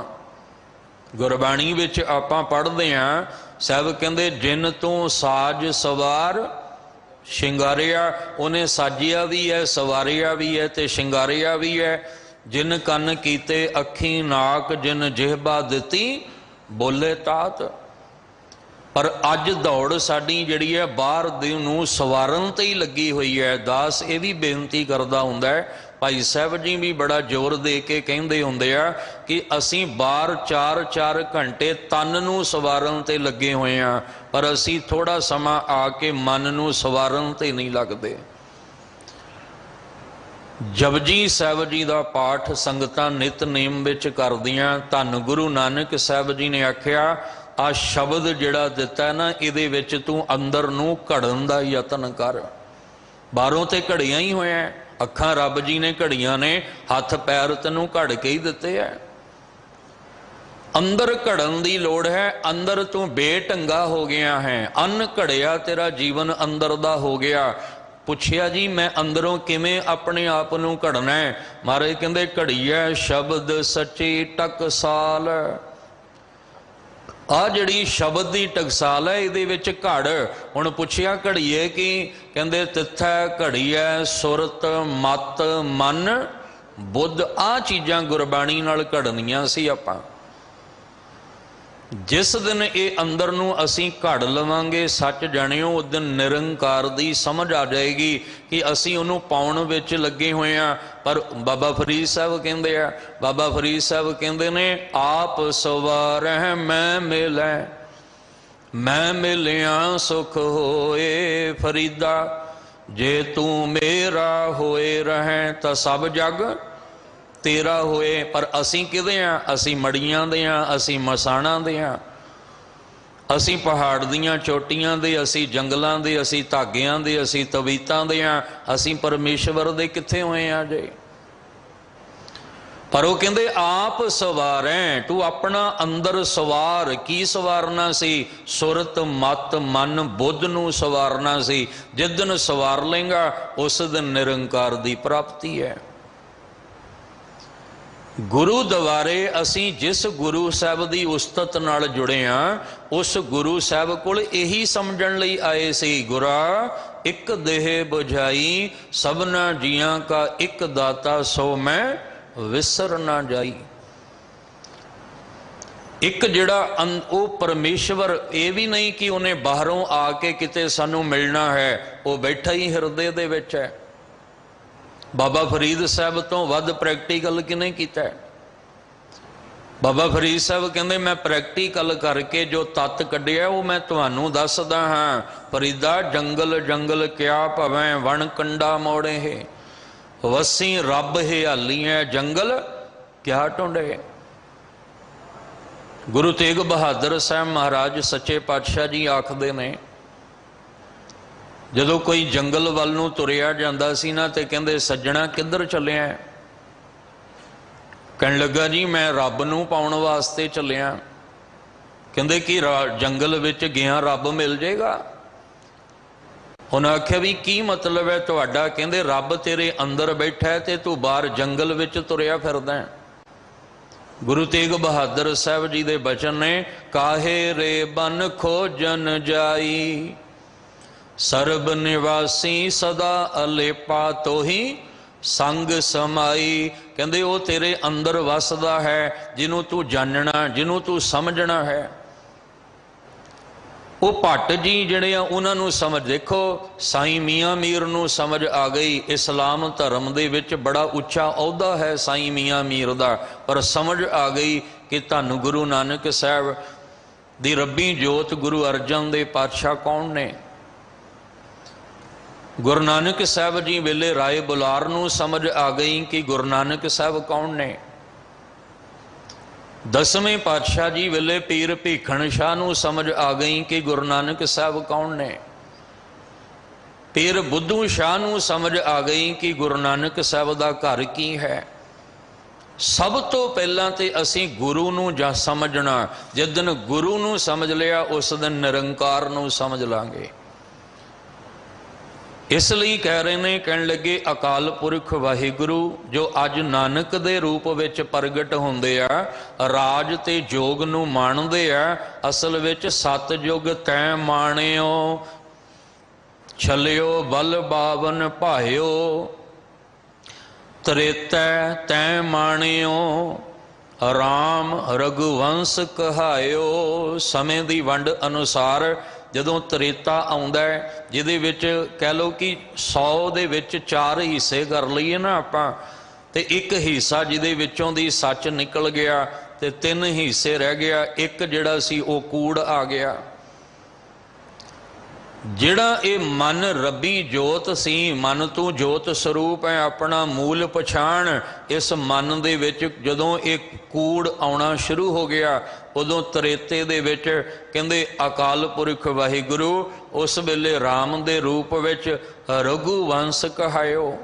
गुरबाणी विच आपां पढ़दे हां, साहब कहंदे जिन तू साज सवार शिंगारिया, उन्हें साजिया भी है, सवारिया भी है ते शिंगारिया भी है। जिन कन कीते अखी नाक, जिन जिहबा दिती बोले तात। पर अज दौड़ साडी जिहड़ी है बाहर दी नूं सवारन ते ही लगी हुई है। दास ये भी बेनती करदा हुंदा है, भाई साहब जी भी बड़ा जोर दे के कहंदे हुंदे आ कि असीं बाहर 4-4 घंटे तन नूं सवारन ते लगे होए आ, पर असीं थोड़ा समा आके मन नूं सवारन ते नहीं लगदे। जपजी साहब जी का पाठ संगतां नित नेम विच करदियां। धन गुरु नानक साहब जी ने आख्या आ शब्द जिहड़ा दिता ना, इहदे विच तू अंदर नूं घड़न दा यतन कर। बाहरों ते घड़ियां ही होया, अखां रब जी ने घड़ियां ने, हथ पैर तैनूं घड़ के ही दिते है। अंदर घड़न की लोड़ है। अंदर तू बेढंगा हो गया है, अन घड़िया तेरा जीवन अंदर दा हो गया। पुछया जी मैं अंदरों किवें अपने आप नूं घड़ना है? महाराज कहंदे घड़ीए शब्द सच्ची टकसाल। आ जिहड़ी शब्द की टकसाल है, इहदे विच घड़। हुण पुछया घड़ीए की? कहंदे तिथै घड़ीए सुरत मत मन बुद्ध। आ चीज़ां गुरबाणी नाल घड़नियां सी आपां। जिस दिन ये अंदर नूं असीं घड़ लवांगे, सच जाणिओ, उस दिन निरंकार दी समझ आ जाएगी कि असीं उहनूं पाउण विच लगे होए आ। पर बाबा फरीद साहब कहंदे आ, बाबा फरीद साहब कहंदे ने, आप सवारैं मैं मिलै, मैं मिलिया सुख होए फरीदा। जे तू मेरा होए रहें तां सब जग तेरा होए। पर असीं किहदे आ? असीं मड़ियां दे आ, असीं मसाणां दे आ, असीं पहाड़ दीयां चोटियां दे, असीं जंगलां दे, असीं धागियां दे, असीं तवीतां दे आ। असीं परमेश्वर दे कित्थे होए आ जे? पर वो कहंदे आप सवारैं, तू अपना अंदर सवार। की सवारना सी? सुरत मत मन बुद्ध नूं सवारना सी। जिस दिन सवार लेंगा उस दिन निरंकार दी प्राप्ति है। गुरु द्वारे असीं जिस गुरु साहब की उस्तत नाल जुड़े हाँ, उस गुरु साहब कोल यही समझण लई आए सी, गुरा एक देह बुझाई सबना जियां का एक दाता, सो मैं विसर ना जाई। एक जिहड़ा वो परमेश्वर, ये भी नहीं कि उन्हें बाहरों आके किते सानू मिलना है, वो बैठा ही हिरदे दे विच है। बाबा फरीद साहब तो वध प्रैक्टिकल किने कीता है? बाबा फरीद साहब कहंदे मैं प्रैक्टिकल करके जो तत्त कढ़िया वो मैं तुहानू दसदा हाँ। फरीदा जंगल जंगल क्या भवें वन कंडा मोड़े है, वसी रब हियाली है जंगल क्या ढूंढे। गुरु तेग बहादुर साहब महाराज सच्चे पातशाह जी आखदे ने, जदों कोई जंगल वल नूं तुरिया जांदा सी ना, ते कहंदे सज्जणा किधर चलिया? कहन लगा जी मैं रब नूं पाउण वास्ते चलिया। कहंदे कि जंगल विच गया रब मिल जाएगा? उन्हें आख्या भी की मतलब है तुहाडा? कहंदे रब तेरे अंदर बैठा है ते तू बाहर जंगल विच तुरिया फिरदा है। गुरु तेग बहादुर साहब जी दे बचन ने, काहे रे बन खोजन जाई, सर्ब निवासी सदा अलेपा, तो ही संग समाई। कहंदे वो तेरे अंदर वसदा है, जिन्हों तू जानना, जिन्हों तू समझना है। वो भट्ट जी जिहड़े आ उन्हां नूं समझ, देखो साईं मियाँ मीर नूं समझ आ गई, इस्लाम धर्म दे विच बड़ा उच्चा अहुदा है साईं मियाँ मीर दा, पर समझ आ गई कि धन गुरु नानक साहब दी रब्बी जोत गुरु अर्जन दे पातशाह कौन ने। गुरु नानक साहब जी वेले राय बुलार नूं समझ आ गई कि गुरु नानक साहब कौन ने। दसवें पातशाह जी वेले पीर भीखण शाह नूं समझ आ गई कि गुरु नानक साहब कौन ने। पीर बुद्धू शाह नूं समझ आ गई कि गुरु नानक साहब दा घर की है। सब तो पहला तो असी गुरु नूं जा समझना, जिस दिन गुरु नूं समझ लिया उस दिन निरंकार नूं समझ लांगे। इसलिए कह रहे ने, कहन लगे अकाल पुरख वाहिगुरु जो अज नानक दे रूप विच प्रगट होंदे आ, राज ते जोग नूं माणदे आ, असल विच सतयुग तैं माणियो, छलियो बल बावन भाइयो, त्रेतै तैं माणियो, राम रघुवंश कहायो। समय की वंड अनुसार जदों त्रेता आउंदा है, जिहदे विच कह लो कि 100 दे विच 4 हिस्से कर लईए ना आपां, ते एक हिस्सा जिहदे विचों दी सच निकल गया, ते 3 हिस्से रह गया, एक जिहड़ा सी वो कूड़ आ गया। ਜਿਹੜਾ ਇਹ ਮਨ ਰੱਬੀ ਜੋਤ ਸੀ, ਮਨ ਤੂੰ ਜੋਤ ਸਰੂਪ ਹੈ, ਆਪਣਾ ਮੂਲ ਪਛਾਣ। ਇਸ ਮਨ ਦੇ ਵਿੱਚ ਜਦੋਂ ਇਹ ਕੂੜ ਆਉਣਾ ਸ਼ੁਰੂ ਹੋ ਗਿਆ, ਉਦੋਂ ਤ੍ਰੇਤੇ ਦੇ ਵਿੱਚ ਕਹਿੰਦੇ ਅਕਾਲ ਪੁਰਖ ਵਾਹਿਗੁਰੂ ਉਸ ਵੇਲੇ ਰਾਮ ਦੇ ਰੂਪ ਵਿੱਚ ਰਘੁਵੰਸ਼ ਕਹਾਇਓ।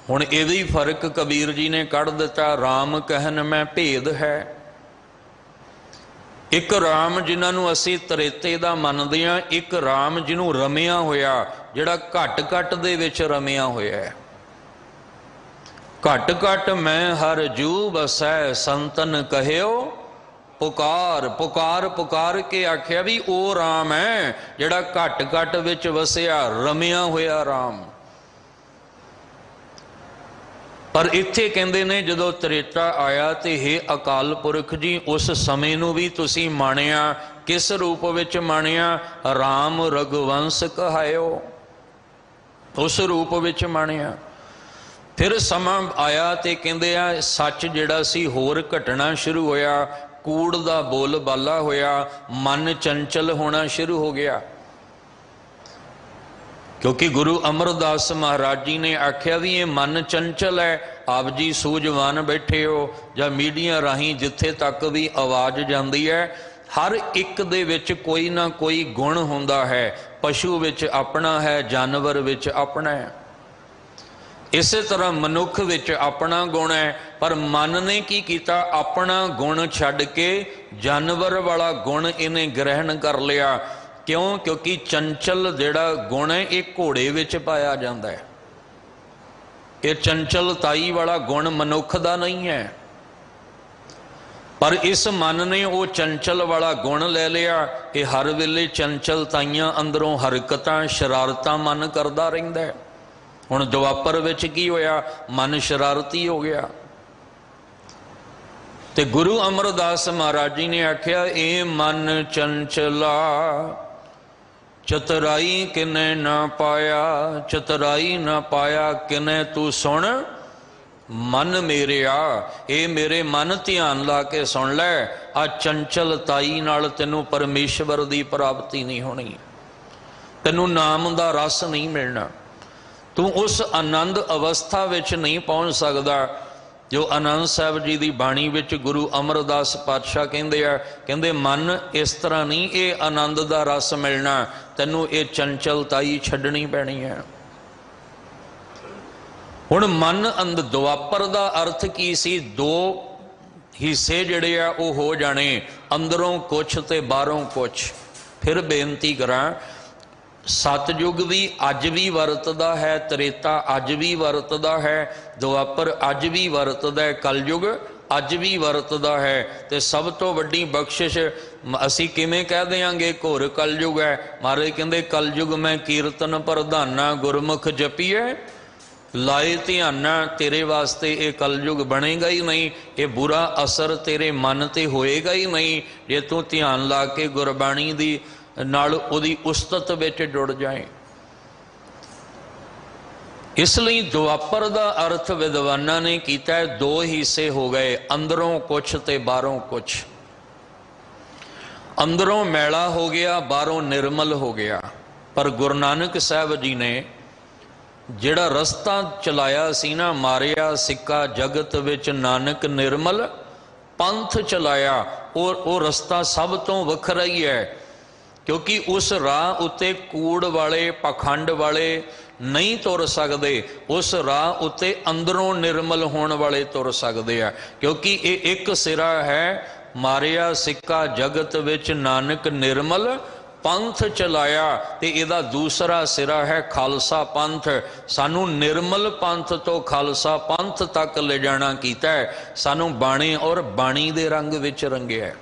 ਹੁਣ ਇਹ ਵੀ ਫਰਕ ਕਬੀਰ ਜੀ ਨੇ ਕੱਢ ਦਿੱਤਾ। ਰਾਮ ਕਹਿਨ ਮੈਂ ਭੇਦ ਹੈ। ਇੱਕ ਰਾਮ ਜਿਨ੍ਹਾਂ ਨੂੰ ਅਸੀਂ ਤ੍ਰੇਤੇ ਦਾ ਮੰਨਦੇ ਹਾਂ, ਇੱਕ ਰਾਮ ਜਿਹਨੂੰ ਰਮਿਆ ਹੋਇਆ, ਜਿਹੜਾ ਘਟ ਘਟ ਦੇ ਵਿੱਚ ਰਮਿਆ ਹੋਇਆ ਹੈ। ਘਟ ਘਟ ਮੈਂ ਹਰ ਜੂ ਬਸੈ ਸੰਤਨ ਕਹਿਓ ਪੁਕਾਰ। ਪੁਕਾਰ ਪੁਕਾਰ ਕੇ ਆਖਿਆ ਵੀ ਉਹ ਰਾਮ ਹੈ ਜਿਹੜਾ ਘਟ ਘਟ ਵਿੱਚ ਵਸਿਆ, ਰਮਿਆ ਹੋਇਆ ਰਾਮ। ਪਰ ਇੱਥੇ ਕਹਿੰਦੇ ਨੇ ਜਦੋਂ ਤ੍ਰੇਤਾ ਆਇਆ ਤੇ ਹੇ ਅਕਾਲ ਪੁਰਖ ਜੀ, ਉਸ ਸਮੇਂ ਨੂੰ ਵੀ ਤੁਸੀਂ ਮਾਣਿਆ, ਕਿਸ ਰੂਪ ਵਿੱਚ ਮਾਣਿਆ? ਰਾਮ ਰਘੁਵੰਸ਼ ਕਹਾਇਓ, ਉਸ ਰੂਪ ਵਿੱਚ ਮਾਣਿਆ। ਫਿਰ ਸਮਾਂ ਆਇਆ ਤੇ ਕਹਿੰਦੇ ਆ ਸੱਚ ਜਿਹੜਾ ਸੀ ਹੋਰ ਘਟਣਾ ਸ਼ੁਰੂ ਹੋਇਆ, ਕੂੜ ਦਾ ਬੋਲ ਬਾਲਾ ਹੋਇਆ, ਮਨ ਚੰਚਲ ਹੋਣਾ ਸ਼ੁਰੂ ਹੋ ਗਿਆ। क्योंकि गुरु अमरदास महाराज जी ने आख्या भी ये मन चंचल है। आप जी सूझवान बैठे हो या मीडिया राही जिथे तक भी आवाज़ जाती है, हर एक दे विच कोई ना कोई गुण होंदा है। पशु विच अपना है, जानवर विच अपना है, इस तरह मनुख विच अपना गुण है। पर मन ने की कीता, अपना गुण छड्ड के जानवर वाला गुण इन्हें ग्रहण कर लिया। क्यों? क्योंकि चंचल जिहड़ा गुण है ये घोड़े विच पाया जाता है। ये चंचलताई वाला गुण मनुख दा नहीं है। पर इस मन ने वो चंचल वाला गुण ले लिया। ये हर वेले चंचलताइयां अंदरों हरकतां शरारतां मन करदा रहिंदा है। हुण दुआपर विच की होया? मन शरारती हो गया। ते गुरु अमरदास महाराज जी ने आख्या ए मन चंचला चतुराई किने ना पाया, चतुराई ना पाया किने तू सुन मन मेरे आ। ये मेरे मन ध्यान ला के सुन लै, आ चंचलताई नाल तेनू परमेश्वर दी प्राप्ति नहीं होनी, तेनू नाम दा रस नहीं मिलना, तू उस आनंद अवस्था विच नहीं पहुँच सकदा जो आनंद साहब जी की बाणी विच गुरु अमरदास पातशाह कहते हैं। कहते मन इस तरह नहीं ये आनंद का रस मिलना, तेनू ये चंचलताई छड्डनी पैनी है। हुण मन अंद दुआपर का अर्थ की सी? दो हिस्से जिहड़े आ वो हो जाने, अंदरों कुछ ते बाहरों कुछ। फिर बेनती करा, सतयुग भी अज भी वरतदा है, त्रेता अज भी वरतदा है, दुआपर अज भी वरतदा है, कलयुग अज भी वरतदा है। तो सब तो वड्डी बख्शिश असी किवें कह देंगे घोर कलयुग है? महाराज कहंदे कलयुग मैं कीर्तन प्रधाना गुरमुख जपीए लाए ध्याना। तेरे वास्ते ये कलयुग बनेगा ही नहीं, ये बुरा असर तेरे मन ते होएगा ही नहीं जे तू ध्यान ला के गुरबाणी दी नाल उहदी उस्तत विच जुड़ जाए। इसलिए दुआपर का अर्थ विद्वाना ने किया है, दो हिस्से हो गए, अंदरों कुछ ते बाहरों कुछ। अंदरों मैला हो गया, बाहरों निर्मल हो गया। पर गुरु नानक साहब जी ने जिहड़ा रस्ता चलाया सी ना, मारिया सिक्का जगत विच नानक निर्मल पंथ चलाया, और वो रस्ता सब तो वखरा ही है। क्योंकि उस राह उत्ते कूड़ वाले पखंड वाले नहीं तुर सकते, उस राह उत्ते अंदरों निर्मल होने वाले तुर सकते हैं। क्योंकि ये एक सिरा है, मारिया सिक्का जगत विच नानक निर्मल पंथ चलाया, ते इहदा दूसरा सिरा है खालसा पंथ। सानू निर्मल पंथ तो खालसा पंथ तक ले जाना कीता है, सानू बाणे और बाणी दे रंग विच रंगिया है।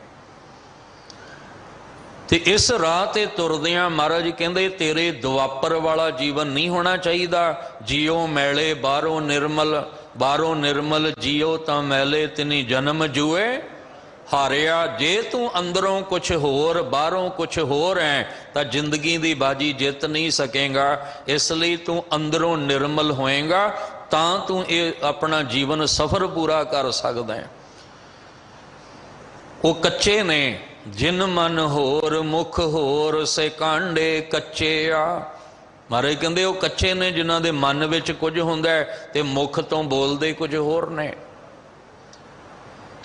ते इस राह ते तुरदियां महाराज कहंदे तेरे दुआपर वाला जीवन नहीं होना चाहिए। जियो मैले बाहरों निर्मल जियो तां मैले तिनी जन्म जुए हारिया। जे तू अंदरों कुछ होर बाहरों कुछ होर है तां जिंदगी दी बाजी जित नहीं सकेगा। इसलिए तू अंदरों निर्मल होएगा तां तू ये अपना जीवन सफर पूरा कर सकदा है। वो कच्चे ने जिन मन होर मुख होर से कांडे कच्चे आ। महाराज कहते वो कच्चे ने जिन्हां दे मन विच कुछ हुंदा है ते मुख तो बोलदे कुछ होर ने।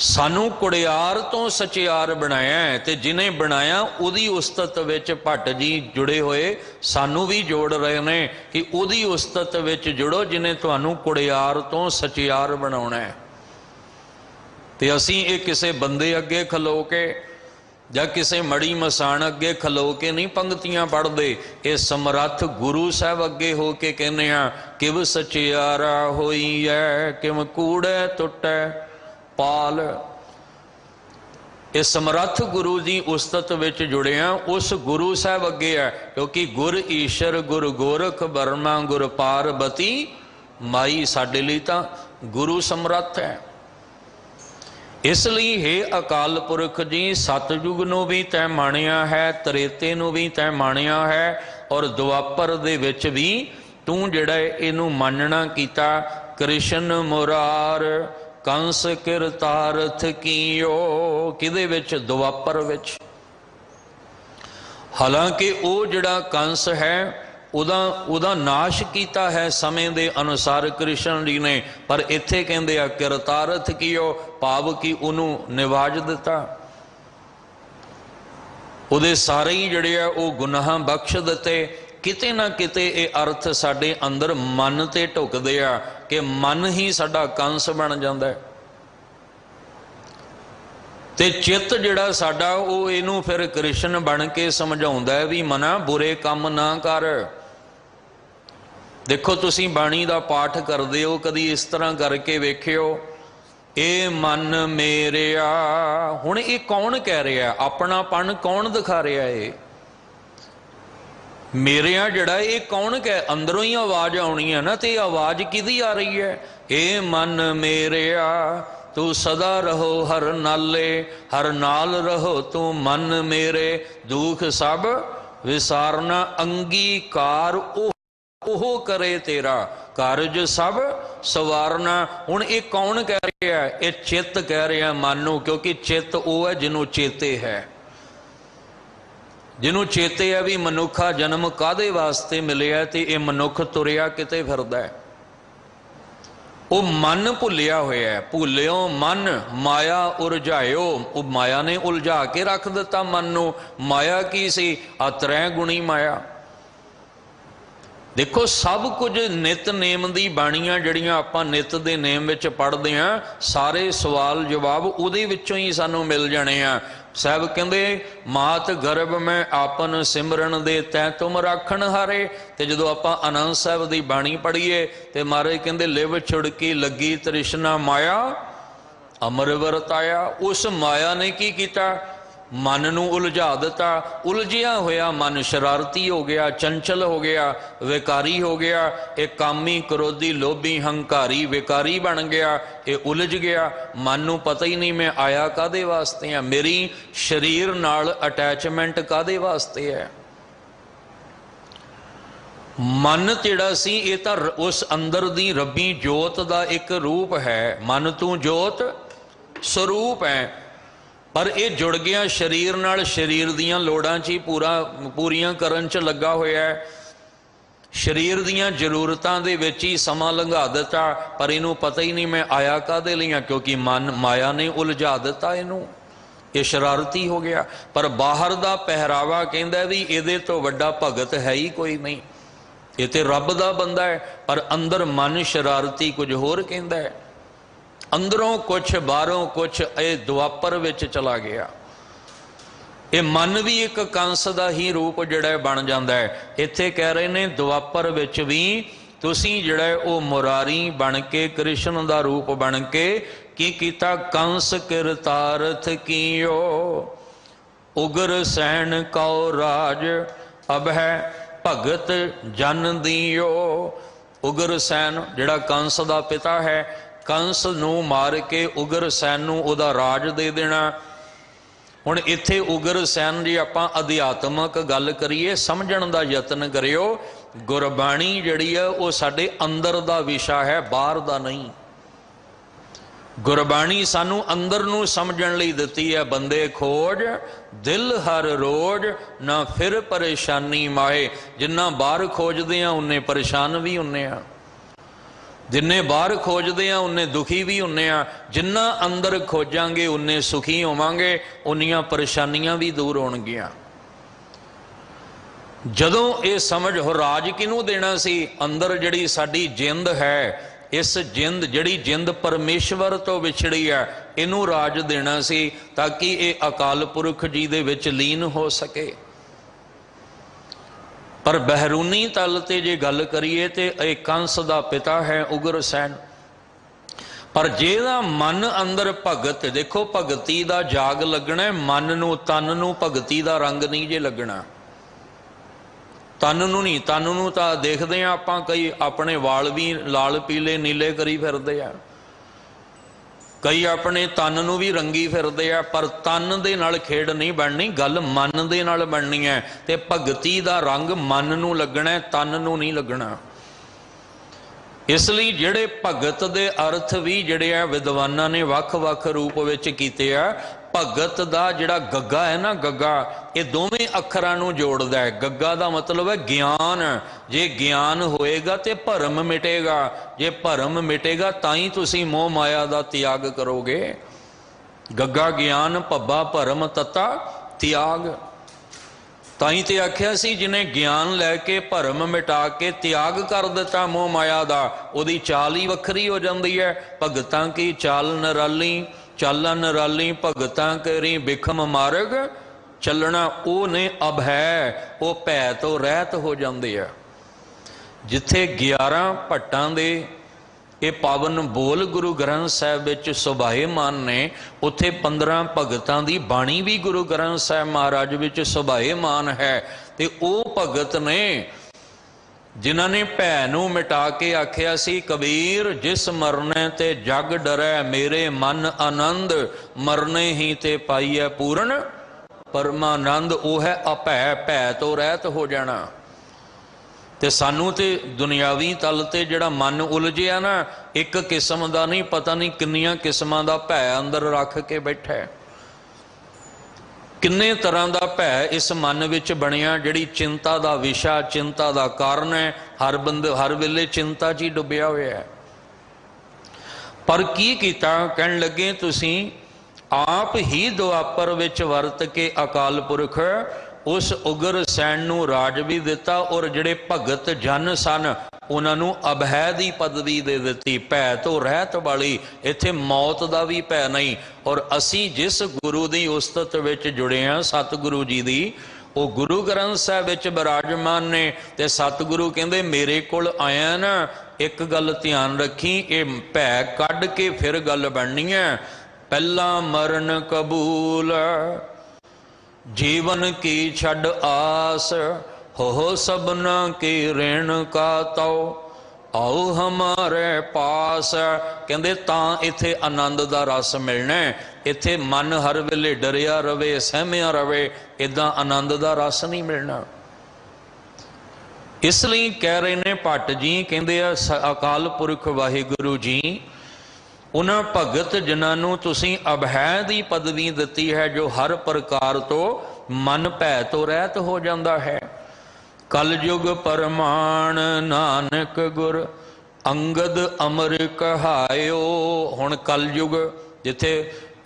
सानू कुड़ियार तो सचियार बनाया है ते जिन्हें बनाया उदी उस्तत विच भट्ट जी जुड़े हुए सानू भी जोड़ रहे ने कि उदी उस्तत विच जुड़ो जिन्हें तुहानू कुड़ियार तो सचियार बनाउणा है। ते असीं ये किसे बंदे अगे खलो के जां किसे मड़ी मसान अगे खलो के नहीं पंक्तियां पढ़ते, ये समरथ गुरु साहब अगे हो के कहने आ किव सचियारा होई है किव कूड़े टुटै पाल। इस समरथ गुरु जी उस्तत विच जुड़े हैं उस गुरु साहब अगे है, क्योंकि गुर ईश्वर गुर गोरख बर्मा गुर पार्वती माई साडे लई तां गुरु समरथ है। इसलिए हे अकाल पुरख जी सतयुग नूं भी तैं माणिया है, त्रेते नूं भी तैं माणिया है और द्वापर दे विच भी तूं जिहड़ा इहनूं मानना कीता। कृष्ण मुरार कंस किरतारथ कीओ किदे विच द्वापर विच। हालांकि वो जिहड़ा कंस है उदा नाश किया है समय के अनुसार कृष्ण जी ने, पर इत्थे कहंदे आ किरतारथ कीओ भाव कि उन्होंने निवाज दिता। उहदे सारे ही जिहड़े आ वो गुनाह बख्श दिते। किते ना किते ये अर्थ साडे अंदर मन ते ढुकदे आ कि मन ही साडा कंस बन जांदा है ते चित्त जिहड़ा साडा वो इहनूं फिर कृष्ण बन के समझाउंदा है भी मना बुरे काम ना कर। देखो तुसीं बाणी दा पाठ करदे हो, कदी इस तरह करके वेखियो ए मन मेरेया। हुण ये कौन कह रहा, अपनापन कौन दिखा रहा है? मेरेया जिहड़ा ये कौन कह, अंदरों ही आवाज आउणी है ना, ते आवाज किहदी आ रही है? ए मन मेरेया तू सदा रहो हर नाले, हर नाल रहो तू मन मेरे, दुख सब विसारना अंगीकार ओह करे तेरा, कारज सब सवारना। हुण ये कौन कह रहा है? ये चित्त कह रहा मानो, क्योंकि चित्त वो है जिन्हों चेते है, जिन्हों चेते है भी मनुखा जन्म कादे वास्ते मिले है, तो ये मनुख तुरिया किते फिरदा है। वो मन भुलिया होया है, भुलियो मन माया उलझायो। वो माया ने उलझा के रख दिता मन नूं। माया की सी? आ त्रै गुणी माया। देखो सब कुछ नित नेम दी बाणियां जड़ियां आपां नित दे नेम विच पढ़दे हां, सारे सवाल जवाब उहदे विचों ही सानूं मिल जाणे आ। साहब कहंदे मात गर्भ में आपन सिमरन दे तै तुम राखण हारे। ते जदों आपां आनंद साहब दी बाणी पढ़ीए ते महाराज कहंदे लिव छुड़की लगी तृष्णा माया अमर वरताया। उस माया ने की कीता? मन नूं उलझा दिता। उलझिया होया मन शरारती हो गया, चंचल हो गया, विकारी हो गया। एक कामी क्रोधी लोभी हंकारी विकारी बन गया, ये उलझ गया। मन नूं पता ही नहीं मैं आया कादे वास्ते हैं, मेरी शरीर नाल अटैचमेंट कादे वास्ते है। मन जिहड़ा सी ये तां उस अंदर दी रब्बी जोत दा एक रूप है। मन तू जोत स्वरूप है, पर यह जुड़ गया शरीर नाल, शरीर दियां लोड़ां च ही पूरियां करन च लगा होया है। शरीर दियां जरूरतां दे विच ही समा लंघा दिता, पर इनू पता ही नहीं मैं आया कादे लई हां, क्योंकि मन माया ने उलझा दिता इनू, ये शरारती हो गया। पर बाहर दा पहरावा कहंदा भी इहदे तो वड्डा भगत है ही कोई नहीं, ये ते रब दा बंदा है। पर अंदर मन शरारती कुछ होर कहंदा है, अंदरों कुछ बाहरों कुछ। ये द्वापर विच चला गया। ये मन भी एक कंस दा ही रूप जिहड़ा बन जाता है। इत्थे कह रहे ने द्वापर विच भी तुसीं जिहड़ा वो मुरारी बन के कृष्ण दा रूप बन के की कीता? कंस किरतारथ कीओ उग्र सैन कौ राज अब है भगत जन दियो। उग्र सैन जिहड़ा कंस दा पिता है, कंस नूं मार के उग्र सैन नूं उहदा राज दे देना। हुण इत्थे उग्र सैन जी आपां अध्यात्मक गल करिए, समझण दा यतन करियो। गुरबाणी जिहड़ी है वो साडे अंदर दा विशा है, बाहर दा नहीं। गुरबाणी सानू अंदर नू समझण लई दित्ती है। बंदे खोज दिल हर रोज ना फिर परेशानी माए। जिन्ना बाहर खोजदे आ उन्ने परेशान भी हुन्ने आ, जिन्ने बाहर खोजदे आ उन्ने दुखी भी हुन्ने आ। जिन्ना अंदर खोजांगे उन्ने सुखी होवांगे, उन्नियां परेशानियां भी दूर होणगियां। जदों ये समझ हो राज किनू देना सी, अंदर जिहड़ी साडी जिंद है, इस जिंद जिहड़ी जिंद परमेश्वर तो विछड़ी है, इनू राज देना सी ताकि ये अकाल पुरख जी दे विच लीन हो सके। पर बहरूनी तल ते जे गल करिए तो एक कंस दा पिता है उग्रसैन। पर जेदा मन अंदर भगत, देखो भगती दा जाग लगना, मन नू तन नू भगती दा रंग नहीं जे लगना। तन नू नहीं, तन नू तां देखदे आ आपां, कई अपने वाल भी लाल पीले नीले करी फिरदे आ, कई अपने तन नू भी रंगी फिरदे आ। पर तन दे नाल खेड नहीं बननी, गल मन दे नाल बननी है। ते भगती दा रंग मन नू लगना है, तन नू नहीं लगना। इसलिए जिहड़े भगत दे अर्थ भी जिहड़े आ विद्वानां ने वख-वख रूप विच कीते आ। भगत दा जिहड़ा गग्गा है ना, गग्गा ये दोवें अखरां नूं जोड़दा है। गग्गा दा मतलब है ज्ञान। जे ज्ञान होएगा तो भरम मिटेगा, जे भरम मिटेगा ताई तुसीं मोह माया दा त्याग करोगे। गग्गा ज्ञान, भब्बा भरम, तत्ता त्याग। ताई ते आख्या सी जिन्हें ज्ञान लैके भरम मिटा के त्याग कर दिता मोह माया दा, उहदी चाल ही वखरी हो जाती है। भगतां की चाल निराली, चाला निराली भगतां करी बिखम मार्ग चलना। वो ने अब है वो भै तो रहत हो जाते हैं। जिथे 11 भट्टां दे ये पावन बोल गुरु ग्रंथ साहिब विच सुभाएमान ने, उत्थे 15 भगतां दी बाणी भी गुरु ग्रंथ साहिब महाराज विच सुभाएमान है। ते वो भगत ने जिन्हां ने भै नूं मिटा के आख्या सी, कबीर जिस मरने ते जग डरै, मेरे मन आनंद मरने ही ते पाईए पूर्ण परमानंद। वो है अभै, भै तो रहत हो जाना। ते सानू ते दुनियावी तल ते जिहड़ा मन उलझिया ना, एक किस्म का नहीं, पता नहीं किन्नियां किस्मां दा भै अंदर रख के बैठा है। किन्ने तरह का भै इस मन विच बनिया, जिहड़ी चिंता का विशा, चिंता का कारण है। हर बंदे हर वेले चिंता च ही डुबिया होया है। पर की कीता, कहण लगे तुसीं आप ही दुआपर विच वरत के अकाल पुरख उस उग्रसैन नूं राज भी दिता, और जिहड़े भगत जन सन उन्होंने अभै दी पदवी दे दी, भै तो रहत वाली। इत्थे मौत का भी भै नहीं। और असी जिस गुरु की उस्तत विच जुड़े हैं, सतगुरु जी दी, वो गुरु ग्रंथ साहिब विच विराजमान ने। ते सतगुरु कहंदे मेरे कोल आया ना, एक गल ध्यान रखी, ये भै कढ के फिर गल बननी है। पहला मरण कबूल, जीवन की छड़ आस, हो सबना की ऋण का तो आओ हमारे पास। कहते तां इत्थे आनंद का रस मिलना है। इत्थे मन हर वेले डरिया रवे, सहमिया रवे, इदा आनंद का रस नहीं मिलना। इसलिए कह रहे ने भट्ट जी, कहते अकाल पुरख वाहिगुरु जी उन्हां भगत जिन्होंने तुसीं अभै दी पदवी दिती है, जो हर प्रकार तो मन भै तो रहत हो जाता है। कलयुग परमाण नानक गुर अंगद अमर कहायो। हुण कलयुग जिथे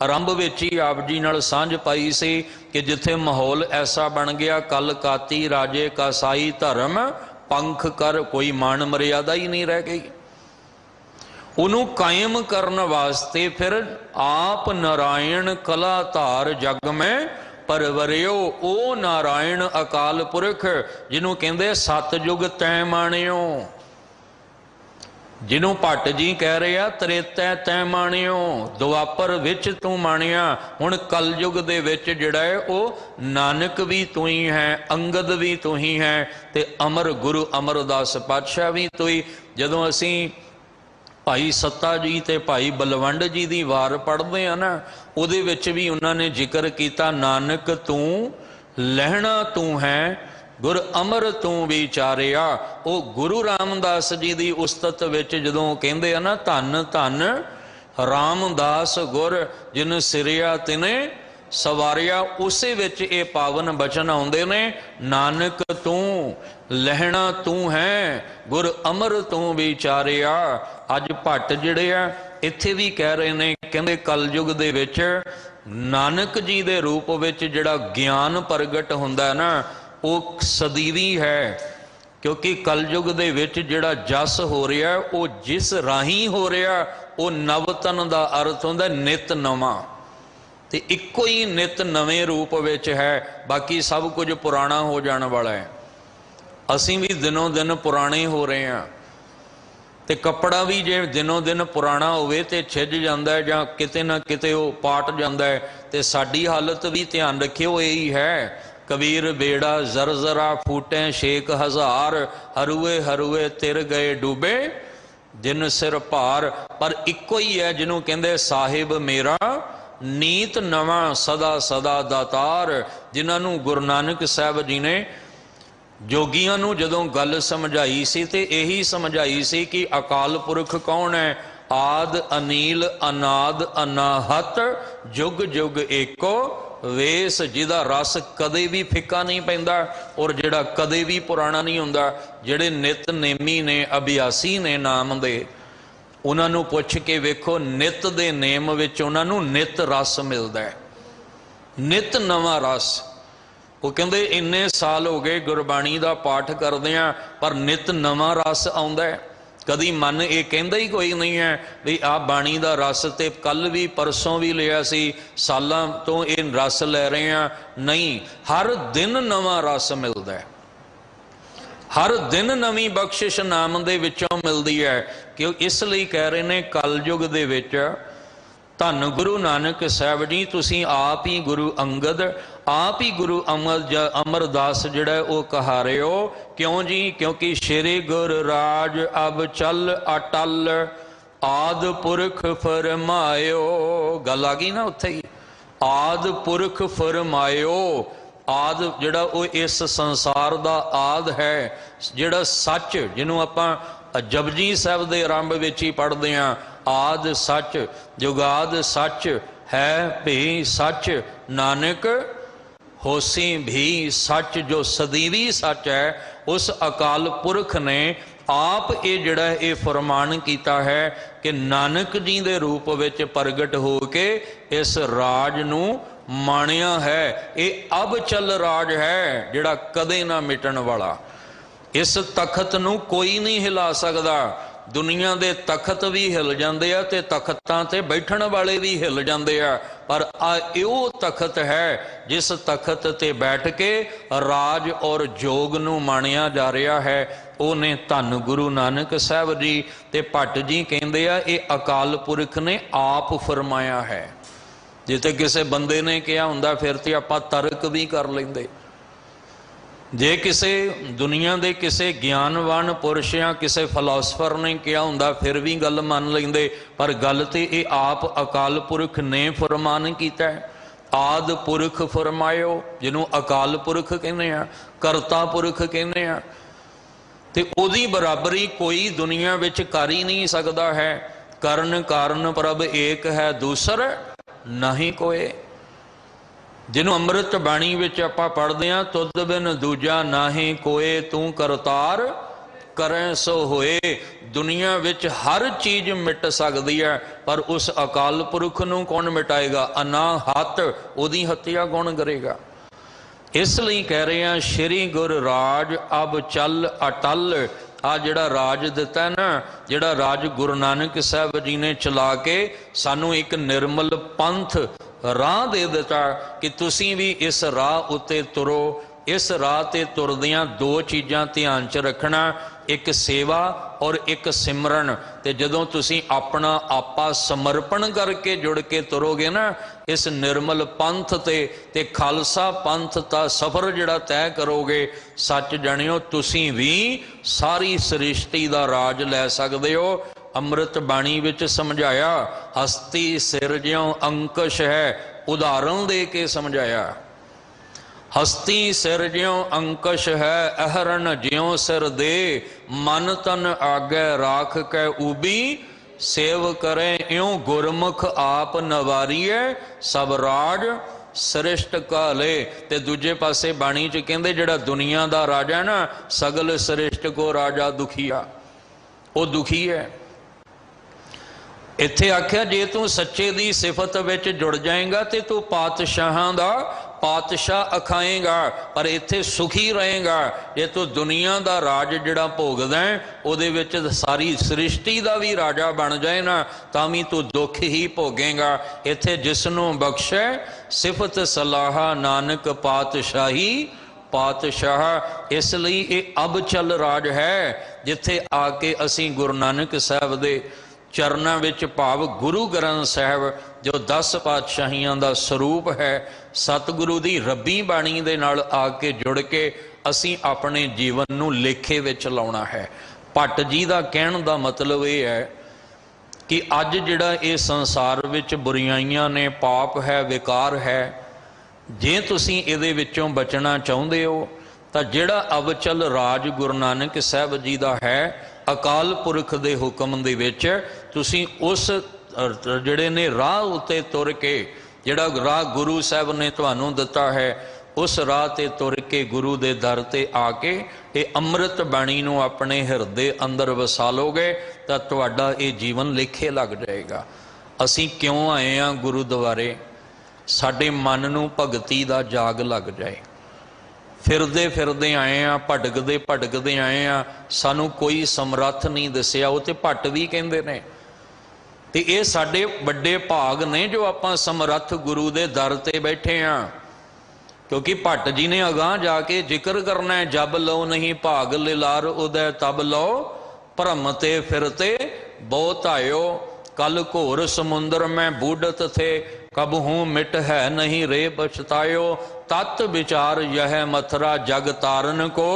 आरंभ विच ही आप जी नाल सांझ पाई सी कि जिथे माहौल ऐसा बन गया, कल काती राजे का साई धर्म पंख कर, कोई मान मर्यादा ही नहीं रह गई। उन्हों कायम करने वास्ते फिर आप नारायण कला धार जग में परवरियो। ओ नारायण अकाल पुरख जिन्हों कहते सतयुग तै माणियो, जिन्हों भट्ट जी कह रहे आ त्रेतै तै माणियो, दुआपर विच तू माणिया। हुण कलयुग दे विच जिहड़ा है वो नानक भी तू ही है, अंगद भी तू ही है, ते अमर गुरु अमरदास पातशाह भी तू ही। जदों असीं भाई सत्ता जी ते भाई बलवंड जी की वार पढ़ते हैं ना, उहदे विच भी उन्होंने जिक्र किया, नानक तू लहना तू है, गुर अमर तू विचारिया। वो गुरु रामदास जी की उस्तत विच जदों कहंदे आ ना, धन धन रामदास गुर जिन सिरिया तिने सवारिया। उसे विच ये पावन बचन आउंदे ने, नानक तू लहना तू है, गुर अमर तू विचारिया। अज भट्ट जिहड़े आ इत्थे भी कह रहे ने, कहंदे कलयुग दे विच नानक जी दे रूप विच जिहड़ा ज्ञान प्रगट हुंदा है ना, वो सदीवी है। क्योंकि कलयुग दे विच जिहड़ा जस हो रहा वो जिस राही हो रहा, वो नवतन का अर्थ हुंदा नित नवां, ते इक्को ही नित नवें रूप विच है। बाकी सब कुछ पुराना हो जाने वाला है। असीं भी दिनों दिन पुराने हो रहे हैं, ते कपड़ा भी जे दिनों दिन पुराना होवे ते छिज जाता है, जां किते ना किते वो पाट जाता है। ते साडी हालत भी ध्यान रखियो यही है। कबीर बेड़ा जरजरा फूटे शेख हजार, हरुए हरुए तिर गए डूबे जिन सिर भार। पर इक्को ही है जिन्हों कहंदे साहिब मेरा नीत नवा सदा सदा दातार। जिन्होंने गुरु नानक साहब जी ने जोगियां नूं जदों गल समझाई सी ते यही समझाई सी कि अकाल पुरख कौन है। आद अनील अनाद अनाहत जुग जुग एको वेस, जिहदा रस कदे भी फिक्का नहीं पैंदा और जिहड़ा कदे भी पुराना नहीं हुंदा। जिहड़े नित नेमी ने अभ्यासी ने नाम दे, उन्होंने पुछ के वेखो, नित दे नेम विच उन्होंने नित रस मिलता है, नित नवा रस। वो कहते इन्ने साल हो गए गुरबाणी का पाठ करदियां, पर नित नवा रस आउंदा है। कदी मन ये कहता ही कोई नहीं है भी आ बाणी का रस तो कल भी परसों भी लिया सी, सालां तो ये रस लै रहे हैं। नहीं, हर दिन नवा रस मिलता है, हर दिन नवी बख्शिश नाम दे विचों मिलती है। क्यों इसलिए कह रहे ने कलयुग दे विच धन गुरु नानक साहब जी, तुसीं आप ही गुरु अंगद, आप ही गुरु अमरदास जिहड़ा वो कहा रहे हो। क्यों जी? क्योंकि श्री गुरु राज अब चल अटल, आद पुरख फरमायो। गल आ गई ना उत्थे ही, आद पुरख फरमायो। आद जिहड़ा वो इस संसार दा आद है, जिहड़ा सच जिन्हों आपां जपजी साहब दे आरंभ विच ही पढ़दे हां, आद सच जुगाद सच है भी सच, नानक होसी भी सच। जो सदीवी सच है उस अकाल पुरख ने आप ये जिहड़ा ये फरमान किया है कि नानक जी दे रूप विच प्रगट हो के इस राज नूं माणिया है। ये अब चल राज है जिहड़ा कदे ना मिटण वाला। इस तखत नूं कोई नहीं हिला सकदा। दुनिया दे तखत भी हिल जाते हैं ते तखतां ते बैठण वाले भी हिल जाते हैं, पर इहो तखत है जिस तखत ते बैठ के राज और जोग नूं माणिया जा रहा है। उन्हें धन गुरु नानक साहब जी ते भट्ट जी कहंदे आ, ये अकाल पुरख ने आप फरमाया है। जिथे किसी बंदे ने कहा हुंदा फिर ते आपां तर्क भी कर लेंदे। जे किसी दुनिया के किसी ज्ञानवान पुरुष या किसी फिलोसफर ने कहा हुंदा फिर भी गल मान लेंदे, पर गल तो ये आप अकाल पुरख ने फरमान किया है। आद पुरख फरमायो, जिन्हों अकाल पुरख कहने आ, करता पुरख कहने आ, ते ओदी बराबरी कोई दुनिया विच कर ही नहीं सकता है। करण कारण प्रभ एक है, दूसर नहीं कोई। जिन्हों अमृत बाणी विच आपां पढ़दे हां, तुद बिन दूजा नाहीं कोए, तू करतार करें सो होए। दुनिया विच हर चीज मिट सकती है, पर उस अकाल पुरख नूं कौन मिटाएगा? अनाहत, ओदी हत्या कौन करेगा? इसलिए कह रहे हैं श्री गुरु राज अब चल अटल। आ जिहड़ा राज दिता ना, जिहड़ा राज गुरु नानक साहब जी ने चला के सानू एक निर्मल पंथ राह दे दिता कि तुसी भी इस राह उत्ते तुरो। इस राह ते तुरदियां दो चीज़ां ध्यान च रखना, एक सेवा और एक सिमरन। ते जदों तुसी अपना आपा समर्पण करके जुड़ के तुरोगे ना इस निर्मल पंथ ते खालसा पंथ दा सफर जिहड़ा तय करोगे, सच जाणियो तुसी भी सारी सृष्टि दा राज लै सकदे हो। अमृत बाणी विच समझाया, हस्ती सिर ज्यों अंकुश है, उदाहरण दे के समझाया। हस्ती सिर ज्यों अंकुश है, अहरण ज्यों सिर दे, मन तन आगे राख कै ऊबी सेव करें इਉਂ गुरमुख आप नवारीए सब राज सृष्ट काले। ते दूजे पासे बाणी च कहंदे जिहड़ा दुनिया दा राजा है ना, सगल सृष्ट को राजा दुखिया, वो दुखी है। इत्थे आख्या जे तू सच्चे दी सिफत विच जुड़ जाएगा तो तू पातशाहां दा पातशाह अखाएगा, पर इत्थे सुखी रहेगा। जे तू दुनिया दा राज जिहड़ा भोगदा है उहदे विच सारी सृष्टि दा भी राजा बन जाए ना, तां भी तू दुख ही भोगेगा। इत्थे जिसनों बख्शे सिफत सलाहा नानक पातशाही पातशाह। इसलिए ये अब चल राज है जिथे आके असी गुरु नानक साहब दे चरणों विच भाव गुरु ग्रंथ साहब जो 10 पातशाहियां दा स्वरूप है, सतगुरु दी रब्बी बाणी दे नाल आके जुड़ के असी अपने जीवन नूं लेखे विच लाउणा है। भट्ट जी दा कहण दा मतलब ये है कि अज जिहड़ा ये संसार विच बुराइयां ने, पाप है, विकार है, जे तुसीं इहदे विचों बचना चाहुंदे हो तां जिहड़ा अवचल राज गुरु नानक साहब जी दा है, अकाल पुरख दे हुक्म दे विच तुसीं उस जिहड़े ने राह उत्ते तुर के, जिहड़ा राह गुरु साहब ने तुहानूं दिता है, उस राह ते तुर के गुरु दे दर ते आके ये अमृत बाणी नूं अपने हिरदे अंदर वसा लोगे तां तुहाडा ये जीवन लेखे लग जाएगा। असीं क्यों आए हां गुरुद्वारे? साडे मन नूं भगती दा जाग लग जाए। फिरदे फिरदे आए हैं, भटकदे भटकदे आए हैं, सानू कोई समर्थ नहीं दसिया। वो तो भट्ट भी कहते ने, तो ये साडे बड़े भाग ने जो आपां समर्थ गुरु दे दर ते बैठे हाँ। क्योंकि भट्ट जी ने अगां जाके जिक्र करना है, जब लो नहीं भाग लिलार उदय तब लो, भ्रमते फिरते बहुत आयो, कल घोर समुंदर में बूढ़त थे, कब हूँ मिट है नहीं रे पछतायो, तत् विचार यह मथुरा जग तारन को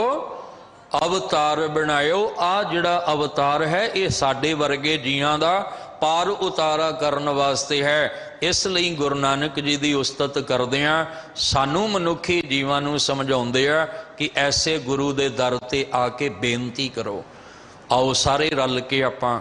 अवतार बनायो। आ जिहड़ा अवतार है ये साडे वर्गे जियां दा पार उतारा करन वास्ते है। इसलिए गुरु नानक जी की उस्तत करदियां सानू मनुखी जीवां नू समझाउंदे आ कि ऐसे गुरु दे दर ते आके बेनती करो। आओ सारे रल के आपां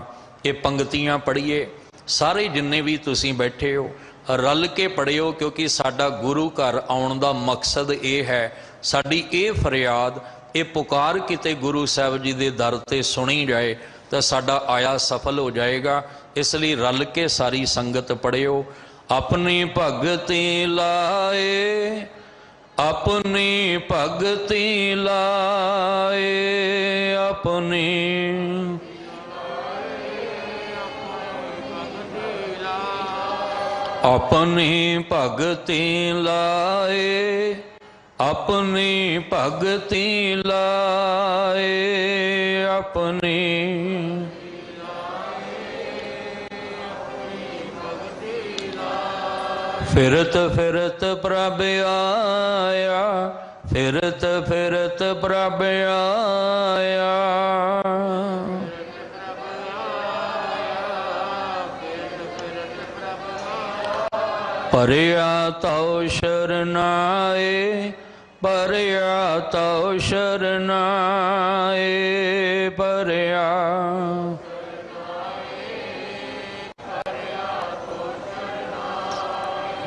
ये पंक्तियां पढ़िए, सारे जिन्ने भी तुसीं बैठे हो रल के पढ़ियो, क्योंकि साडा गुरु घर आउण दा मकसद ये है, साडी ये फरियाद ये पुकार किते गुरु साहब जी दे दर ते सुनी जाए तो साडा आया सफल हो जाएगा। इसलिए रल के सारी संगत पढ़ियो। अपनी भगति लाए, अपनी भगति लाए, अपनी अपनी भगति लाए, अपनी भगति लाए, अपनी फिरत फिरत प्रभ आया, फिरत फिरत प्रभ आया, परया तौ शरनाए, परया तौ शरनाए, परया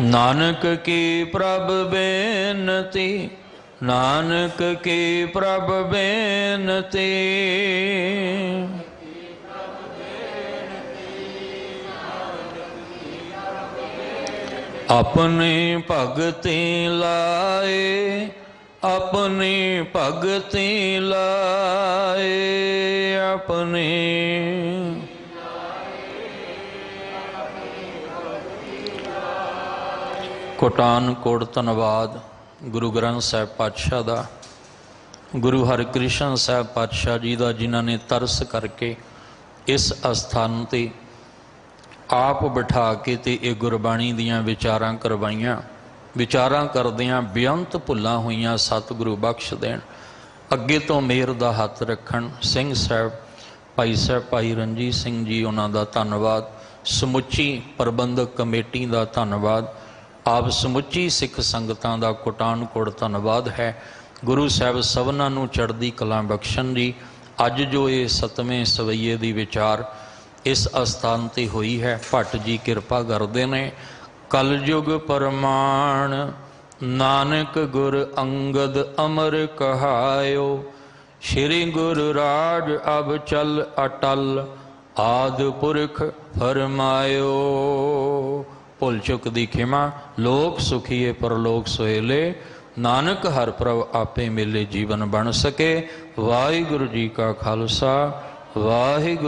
नानक की प्रभ बेनती, नानक की प्रभ बेनती, अपनी भगति लाए, अपनी भगति लाए, अपनी कोटान कोट धन्नवाद गुरु ग्रंथ साहब पातशाह दा, गुरु हरकृष्ण साहब पातशाह जी का, जिन्हों ने तरस करके इस अस्थान ते आप बिठा के ते ये गुरबाणी दियां विचारां करवाइयां। विचारां करदियां बेअंत भुल्लां होईयां सतगुरु बख्श देण। अगे तो मेहर दा हथ रखण। सिंह साहब भाई साहब भाई रणजीत सिंह जी उन्हां दा धन्नवाद। समुची प्रबंधक कमेटी का धन्नवाद। आप समुची सिख संगतां दा कोटान कोट धन्नवाद है। गुरु साहब सबनां नूं चढ़दी कला बख्शण जी। अज जो ये 7वें सवैये दी विचार ਇਸ ਅਸਥਾਨ ਤੇ ਹੋਈ ਹੈ। ਭੱਟ ਜੀ ਕਿਰਪਾ ਕਰਦੇ ਨੇ। ਕਲਯੁਗ ਪਰਮਾਣ ਨਾਨਕ ਗੁਰ ਅੰਗਦ ਅਮਰ ਕਹਾਇਓ। ਸ਼੍ਰੀ ਗੁਰੂ ਰਾਜ ਅਬ ਚਲ ਅਟਲ ਆਦ ਪੁਰਖ ਫਰਮਾਇਓ। ਭੁੱਲ ਚੁੱਕ ਦੀ ਖਿਮਾ। ਲੋਕ ਸੁਖੀਏ ਪਰਲੋਕ ਸੁਹੇਲੇ। ਨਾਨਕ ਹਰ ਪ੍ਰਭ ਆਪੇ ਮਿਲੇ ਜੀਵਨ ਬਣ ਸਕੇ। ਵਾਹਿਗੁਰੂ ਜੀ ਕਾ ਖਾਲਸਾ ਵਾਹਿਗੁਰੂ।